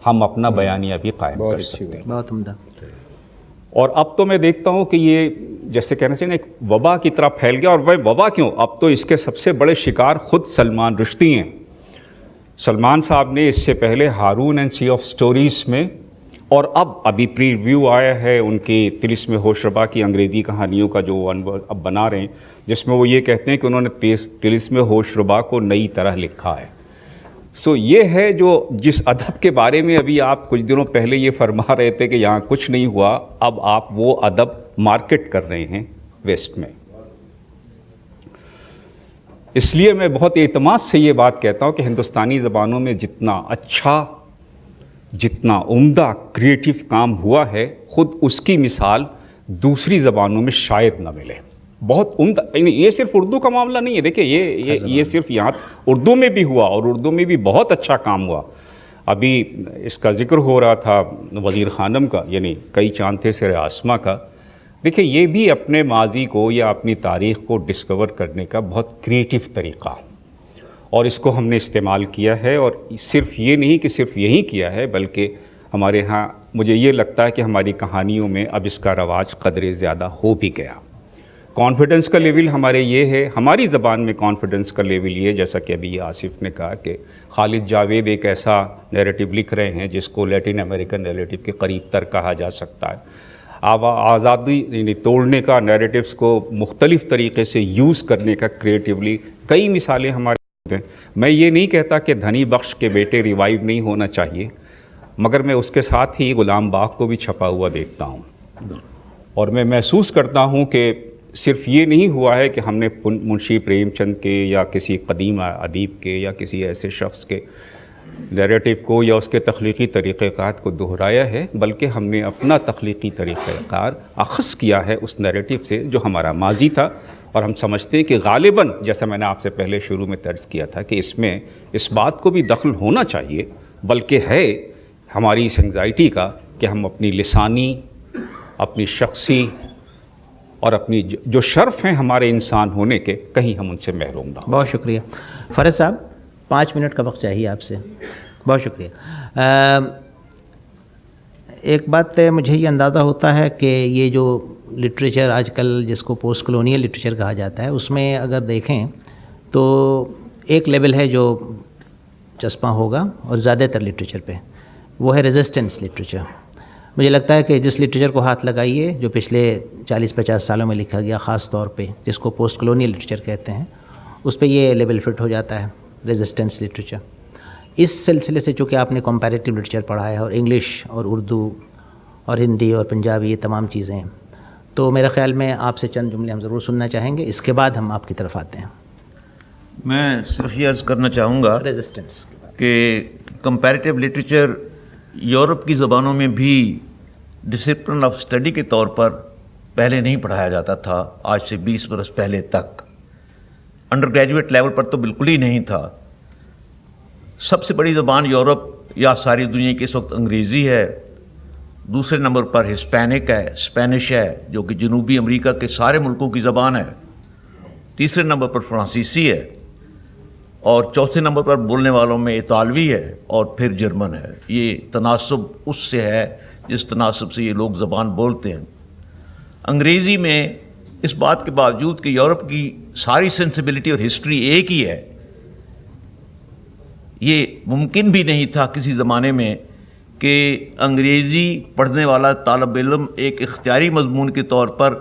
Speaker 5: ہم اپنا بیانیہ بھی قائم کر سکتے ہیں.
Speaker 2: بہت عمدہ.
Speaker 5: اور اب تو میں دیکھتا ہوں کہ یہ جیسے کہنا چاہیے ایک وبا کی طرح پھیل گیا. اور وہ وبا کیوں, اب تو اس کے سب سے بڑے شکار خود سلمان رشدی ہیں. سلمان صاحب نے اس سے پہلے Haroun and sea of stories میں, اور ابھی پری ریویو آیا ہے ان کی طلسم ہوش ربا کی انگریزی کہانیوں کا جو اب بنا رہے ہیں, جس میں وہ یہ کہتے ہیں کہ انہوں نے طلسم ہوش ربا کو نئی طرح لکھا ہے. سو یہ ہے جو جس ادب کے بارے میں ابھی آپ کچھ دنوں پہلے یہ فرما رہے تھے کہ یہاں کچھ نہیں ہوا، اب آپ وہ ادب مارکیٹ کر رہے ہیں ویسٹ میں. اس لیے میں بہت اعتماد سے یہ بات کہتا ہوں کہ ہندوستانی زبانوں میں جتنا اچھا، جتنا عمدہ کریٹیو کام ہوا ہے، خود اس کی مثال دوسری زبانوں میں شاید نہ ملے. بہت عمدہ، یعنی یہ صرف اردو کا معاملہ نہیں ہے. دیکھیں یہ صرف یہاں اردو میں بھی ہوا اور اردو میں بھی بہت اچھا کام ہوا. ابھی اس کا ذکر ہو رہا تھا وزیر خانم کا، یعنی کئی چاند تھے سر آسماں کا. دیکھیں یہ بھی اپنے ماضی کو یا اپنی تاریخ کو ڈسکور کرنے کا بہت کریٹیو طریقہ، اور اس کو ہم نے استعمال کیا ہے. اور صرف یہ نہیں کہ صرف یہی کیا ہے، بلکہ ہمارے ہاں مجھے یہ لگتا ہے کہ ہماری کہانیوں میں اب اس کا رواج قدرے زیادہ ہو بھی گیا. کانفیڈنس کا لیول ہمارے یہ ہے، ہماری زبان میں کانفیڈنس کا لیول یہ، جیسا کہ ابھی آصف نے کہا کہ خالد جاوید ایک ایسا نیریٹو لکھ رہے ہیں جس کو لیٹن امریکن نیریٹو کے قریب تر کہا جا سکتا ہے. آزادی یعنی توڑنے کا، نیریٹیوز کو مختلف طریقے سے یوز کرنے کا کریٹیولی کئی مثالیں ہمارے ہیں. میں یہ نہیں کہتا کہ دھنی بخش کے بیٹے ریوائیو نہیں ہونا چاہیے، مگر میں اس کے ساتھ ہی غلام باغ کو بھی چھپا ہوا دیکھتا ہوں. اور میں محسوس کرتا ہوں کہ صرف یہ نہیں ہوا ہے کہ ہم نے منشی پریم چند کے یا کسی قدیم ادیب کے یا کسی ایسے شخص کے نیریٹو کو یا اس کے تخلیقی طریقہ کار کو دہرایا ہے، بلکہ ہم نے اپنا تخلیقی طریقہ کار اخذ کیا ہے اس نیریٹو سے جو ہمارا ماضی تھا. اور ہم سمجھتے ہیں کہ غالباً، جیسا میں نے آپ سے پہلے شروع میں طرز کیا تھا، کہ اس میں اس بات کو بھی دخل ہونا چاہیے، بلکہ ہے ہماری اس انگزائٹی کا کہ ہم اپنی لسانی، اپنی شخصی اور اپنی جو شرف ہیں ہمارے انسان ہونے کے، کہیں ہم ان سے محروم نہ ہوں.
Speaker 2: بہت شکریہ. فرد صاحب 5 منٹ کا وقت چاہیے آپ سے. بہت شکریہ. ایک بات مجھے یہ اندازہ ہوتا ہے کہ یہ جو لٹریچر آج کل جس کو پوسٹ کلونیل لٹریچر کہا جاتا ہے، اس میں اگر دیکھیں تو ایک لیول ہے جو چسپاں ہوگا اور زیادہ تر لٹریچر پہ، وہ ہے ریزسٹنس لٹریچر. مجھے لگتا ہے کہ جس لٹریچر کو ہاتھ لگائیے جو پچھلے 40-50 سالوں میں لکھا گیا، خاص طور پہ جس کو پوسٹ کلونیل لٹریچر کہتے ہیں، اس پہ یہ لیول فٹ ہو جاتا ہے، ریزسٹنس لٹریچر. اس سلسلے سے چونکہ آپ نے کمپیریٹیو لٹریچر پڑھا ہے اور انگلش اور اردو اور ہندی اور پنجابی، یہ تمام چیزیں ہیں، تو میرے خیال میں آپ سے چند جملے ہم ضرور سننا چاہیں گے. اس کے بعد ہم آپ کی طرف آتے ہیں.
Speaker 6: میں صرف یہ عرض کرنا چاہوں گا
Speaker 2: ریزسٹنس
Speaker 6: کہ کمپیریٹیو لٹریچر یورپ کی زبانوں میں بھی ڈسپلن آف اسٹڈی کے طور پر پہلے نہیں پڑھایا جاتا تھا. آج سے 20 برس پہلے تک انڈر گریجویٹ لیول پر تو بالکل ہی نہیں تھا. سب سے بڑی زبان یورپ یا ساری دنیا کی اس وقت انگریزی ہے. دوسرے نمبر پر ہسپینک ہے، اسپینش ہے جو کہ جنوبی امریکہ کے سارے ملکوں کی زبان ہے. تیسرے نمبر پر فرانسیسی ہے، اور چوتھے نمبر پر بولنے والوں میں اطالوی ہے، اور پھر جرمن ہے. یہ تناسب اس سے ہے جس تناسب سے یہ لوگ زبان بولتے ہیں. انگریزی میں اس بات کے باوجود کہ یورپ کی ساری سینسیبلٹی اور ہسٹری ایک ہی ہے، یہ ممکن بھی نہیں تھا کسی زمانے میں کہ انگریزی پڑھنے والا طالب علم ایک اختیاری مضمون کے طور پر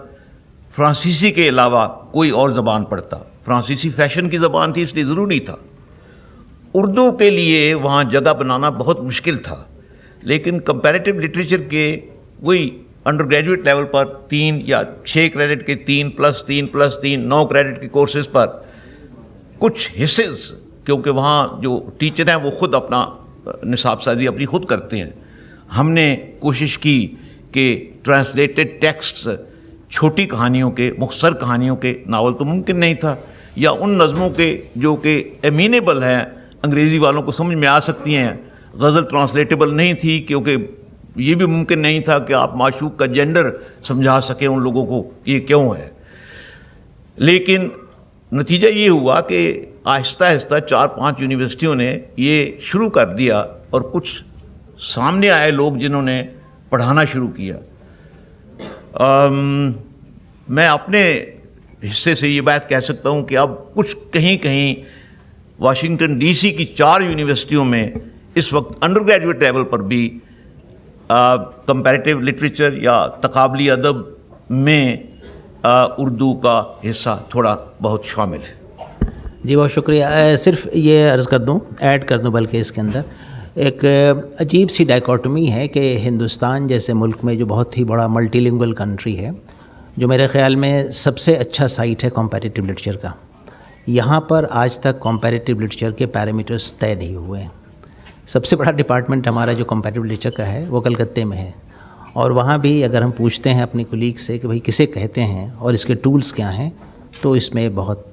Speaker 6: فرانسیسی کے علاوہ کوئی اور زبان پڑھتا. فرانسیسی فیشن کی زبان تھی، اس لیے ضروری نہیں تھا. اردو کے لیے وہاں جگہ بنانا بہت مشکل تھا. لیکن کمپیریٹیو لٹریچر کے وہی انڈر گریجویٹ لیول پر 3 یا 6 کریڈٹ کے 3+3+3 9 کریڈٹ کے کورسز پر کچھ حصص، کیونکہ وہاں جو ٹیچر ہیں وہ خود اپنا نصاب سازی اپنی خود کرتے ہیں، ہم نے کوشش کی کہ ٹرانسلیٹڈ ٹیکسٹس، چھوٹی کہانیوں کے، مختصر کہانیوں کے، ناول تو ممکن نہیں تھا، یا ان نظموں کے جو کہ امینیبل ہیں، انگریزی والوں کو سمجھ میں آ سکتی ہیں. غزل ٹرانسلیٹیبل نہیں تھی کیونکہ یہ بھی ممکن نہیں تھا کہ آپ معشوق کا جینڈر سمجھا سکیں ان لوگوں کو کہ یہ کیوں ہے. لیکن نتیجہ یہ ہوا کہ آہستہ آہستہ 4-5 یونیورسٹیوں نے یہ شروع کر دیا، اور کچھ سامنے آئے لوگ جنہوں نے پڑھانا شروع کیا. میں اپنے حصے سے یہ بات کہہ سکتا ہوں کہ اب کچھ کہیں واشنگٹن ڈی سی کی 4 یونیورسٹیوں میں اس وقت انڈر گریجویٹ لیول پر بھی کمپیریٹیو لٹریچر یا تقابلی ادب میں اردو کا حصہ تھوڑا بہت شامل ہے.
Speaker 2: جی بہت شکریہ. صرف یہ عرض کر دوں، ایڈ کر دوں بلکہ اس کے اندر ایک عجیب سی ڈائیکوٹمی ہے کہ ہندوستان جیسے ملک میں جو بہت ہی بڑا ملٹی لنگول کنٹری ہے، جو میرے خیال میں سب سے اچھا سائٹ ہے کمپیریٹیو لٹریچر کا، یہاں پر آج تک کمپیریٹیو لٹریچر کے پیرامیٹرز طے نہیں ہوئے ہیں. سب سے بڑا ڈپارٹمنٹ ہمارا جو کمپیریٹیو لٹریچر کا ہے وہ کلکتے میں ہے، اور وہاں بھی اگر ہم پوچھتے ہیں اپنی کولیگ سے کہ بھائی کسے کہتے ہیں اور اس کے ٹولز کیا ہیں، تو اس میں بہت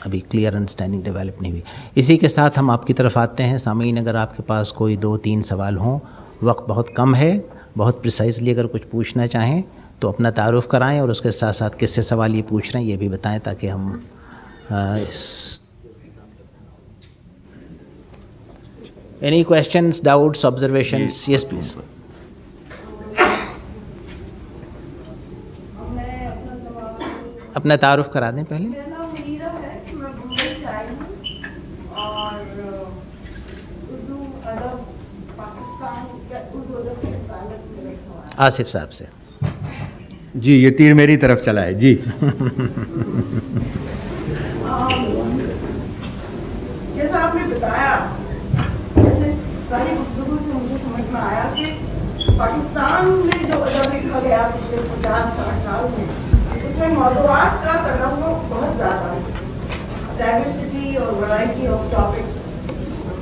Speaker 2: ابھی کلیئر انڈرسٹینڈنگ ڈیولپ نہیں ہوئی. اسی کے ساتھ ہم آپ کی طرف آتے ہیں. سامعین، اگر آپ کے پاس کوئی 2-3 سوال ہوں، وقت بہت کم ہے، بہت پریسائزلی اگر کچھ پوچھنا چاہیں تو اپنا تعارف کرائیں، اور اس کے ساتھ ساتھ کس سے سوال یہ پوچھ رہے ہیں یہ بھی بتائیں تاکہ ہم any questions, doubts, observations? Yes please. اپنا تعارف کرا دیں پہلے.
Speaker 7: میرا نام منیرا ہے، میں بمبئی سے آئی ہوں، اور اردو ادب پاکستان یا اردو ادب کے متعلق میرا ایک سوال.
Speaker 2: آصف صاحب سے.
Speaker 4: جی یہ تیر میری طرف چلا ہے. جی
Speaker 7: جیسا آپ نے بتایا، جیسے ساری گفتگو سے مجھے سمجھ میں آیا کہ پاکستان میں جو ادب لکھا گیا پچھلے 50-60 سال میں، اس میں موضوعات کا تنوع بہت زیادہ ہے، ڈائیورسٹی اور ورائٹی آف ٹاپکس،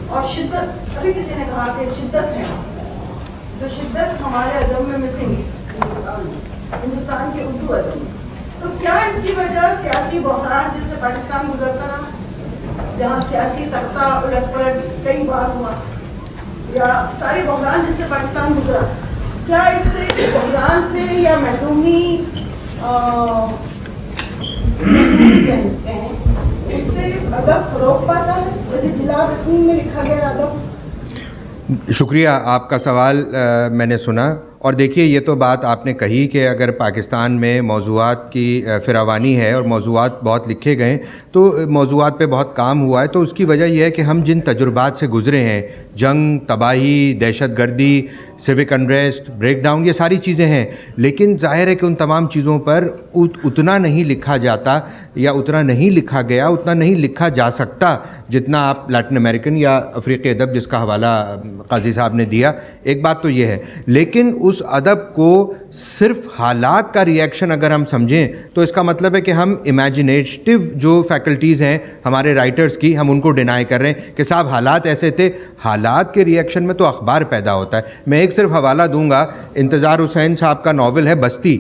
Speaker 7: اور شدت. ابھی کسی نے کہا کہ شدت ہے، جو شدت ہمارے ادب میں مسنگ ہے ہندوستان کے اردو ادب میں. تو کیا اس کی وجہ سیاسی بحران جس سے پاکستان گزرتا رہا، جہاں سیاسی تختہ الٹ پلٹ کئی بار ہوا، یا سارے بحران جس سے پاکستان گزرا، کیا اس سے بحران سے یا محرومی کہیں اس سے ادب فروغ پاتا ہے، جیسے جلاب اتنی میں لکھا گیا ادب؟
Speaker 4: شکریہ. آپ کا سوال میں نے سنا، اور دیکھیے یہ تو بات آپ نے کہی کہ اگر پاکستان میں موضوعات کی فراوانی ہے اور موضوعات بہت لکھے گئے تو موضوعات پہ بہت کام ہوا ہے، تو اس کی وجہ یہ ہے کہ ہم جن تجربات سے گزرے ہیں، جنگ، تباہی، دہشت گردی، سیوک انریسٹ، بریک ڈاؤن، یہ ساری چیزیں ہیں. لیکن ظاہر ہے کہ ان تمام چیزوں پر اتنا نہیں لکھا جاتا، یا اتنا نہیں لکھا گیا، اتنا نہیں لکھا جا سکتا جتنا آپ لیٹن امریکن یا افریقی ادب جس کا حوالہ قاضی صاحب نے دیا. ایک بات تو یہ ہے. لیکن اس ادب کو صرف حالات کا ریئیکشن اگر ہم سمجھیں تو اس کا مطلب ہے کہ ہم امیجنیٹو جو فیکلٹیز ہیں ہمارے رائٹرز کی، ہم ان کو ڈینائی کر رہے ہیں کہ صاحب حالات ایسے تھے. حالات کے ریئیکشن میں تو اخبار پیدا ہوتا ہے. میں ایک صرف حوالہ دوں گا، انتظار حسین صاحب کا ناول ہے بستی.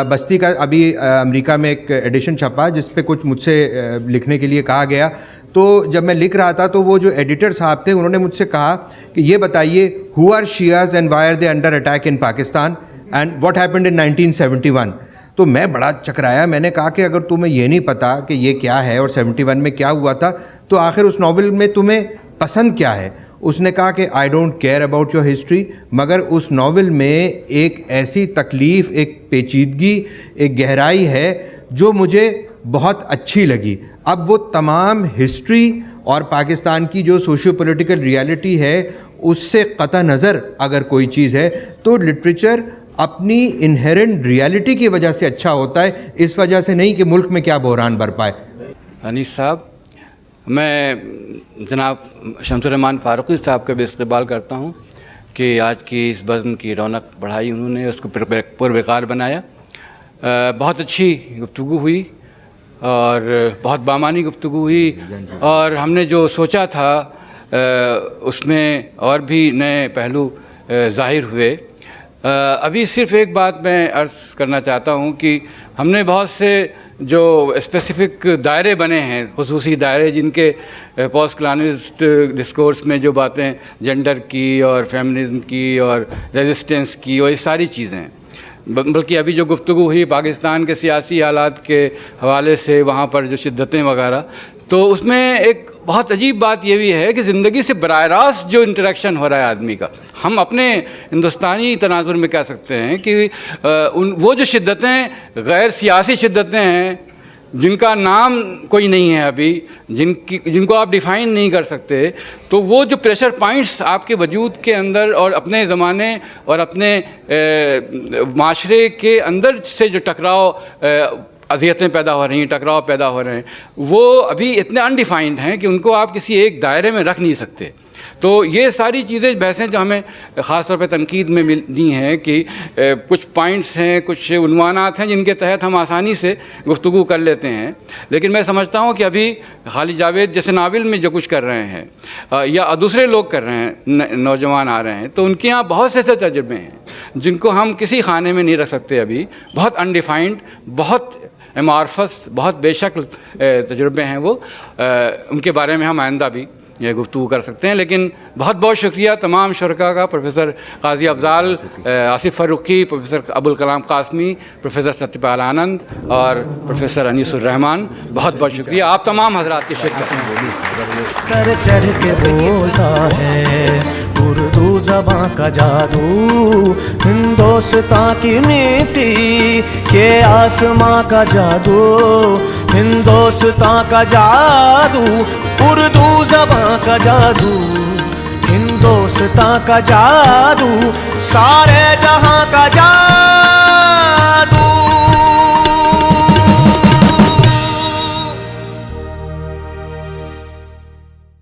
Speaker 4: بستی کا ابھی امریکہ میں ایک ایڈیشن چھپا جس پہ کچھ مجھ سے لکھنے کے لیے کہا گیا. تو جب میں لکھ رہا تھا تو وہ جو ایڈیٹر صاحب تھے انہوں نے مجھ سے کہا کہ یہ بتائیے who are Shias and why are they under attack in Pakistan and what happened in 1971. تو میں بڑا چکرایا. میں نے کہا کہ اگر تمہیں یہ نہیں پتا کہ یہ کیا ہے اور 71 میں کیا ہوا تھا تو آخر اس ناول میں تمہیں پسند کیا ہے؟ اس نے کہا کہ I don't care about your history, مگر اس ناول میں ایک ایسی تکلیف، ایک پیچیدگی، ایک گہرائی ہے جو مجھے بہت اچھی لگی. اب وہ تمام ہسٹری اور پاکستان کی جو سوشیو پولیٹیکل ریالٹی ہے اس سے قطع نظر اگر کوئی چیز ہے تو لٹریچر اپنی انہیرنٹ ریالٹی کی وجہ سے اچھا ہوتا ہے، اس وجہ سے نہیں کہ ملک میں کیا بحران برپائے.
Speaker 1: انیس صاحب، میں جناب شمس الرحمان فاروقی صاحب کا بھی استقبال کرتا ہوں کہ آج کی اس بزم کی رونق بڑھائی، انہوں نے اس کو پروقار بنایا. بہت اچھی گفتگو ہوئی اور بہت بامانی گفتگو ہوئی، اور ہم نے جو سوچا تھا اس میں اور بھی نئے پہلو ظاہر ہوئے. ابھی صرف ایک بات میں عرض کرنا چاہتا ہوں کہ ہم نے بہت سے جو اسپیسیفک دائرے بنے ہیں، خصوصی دائرے جن کے پوسٹ کلانسٹ ڈسکورس میں جو باتیں جنڈر کی اور فیمنزم کی اور ریزسٹنس کی اور یہ ساری چیزیں، بلکہ ابھی جو گفتگو ہوئی پاکستان کے سیاسی حالات کے حوالے سے، وہاں پر جو شدتیں وغیرہ، تو اس میں ایک بہت عجیب بات یہ بھی ہے کہ زندگی سے براہ راست جو انٹریکشن ہو رہا ہے آدمی کا، ہم اپنے ہندوستانی تناظر میں کہہ سکتے ہیں کہ وہ جو شدتیں غیر سیاسی شدتیں ہیں جن کا نام کوئی نہیں ہے ابھی، جن کو آپ ڈیفائن نہیں کر سکتے، تو وہ جو پریشر پوائنٹس آپ کے وجود کے اندر اور اپنے زمانے اور اپنے معاشرے کے اندر سے جو ٹکراؤ اذیتیں پیدا ہو رہی ہیں، ٹکراؤ پیدا ہو رہے ہیں، وہ ابھی اتنے انڈیفائنڈ ہیں کہ ان کو آپ کسی ایک دائرے میں رکھ نہیں سکتے. تو یہ ساری چیزیں بحثیں جو ہمیں خاص طور پہ تنقید میں ملی ہیں کہ کچھ پوائنٹس ہیں، کچھ عنوانات ہیں جن کے تحت ہم آسانی سے گفتگو کر لیتے ہیں، لیکن میں سمجھتا ہوں کہ ابھی خالد جاوید جیسے ناول میں جو کچھ کر رہے ہیں یا دوسرے لوگ کر رہے ہیں، نوجوان آ رہے ہیں، تو ان کے یہاں بہت سے ایسے تجربے ہیں جن کو ہم کسی خانے میں نہیں رکھ سکتے. ابھی بہت انڈیفائنڈ، بہت امارفس، بہت بے شکل تجربے ہیں وہ. ان کے بارے میں ہم آئندہ بھی یہ گفتگو کر سکتے ہیں. لیکن بہت بہت شکریہ تمام شرکاء کا، پروفیسر قاضی افضال، آصف فاروقی، پروفیسر ابوالکلام قاسمی، پروفیسر ستیہ پال آنند اور پروفیسر انیس الرحمان. بہت بہت شکریہ آپ تمام حضرات کی شرکت میں.
Speaker 8: سر چڑھ کے بولتا ہے اردو زباں کا جادو، ہندوستان کی مٹی کے آسماں کا جادو، ہندوستان کا جادو، اردو زباں کا جادو، ہندوستان کا جادو، سارے جہاں کا جادو.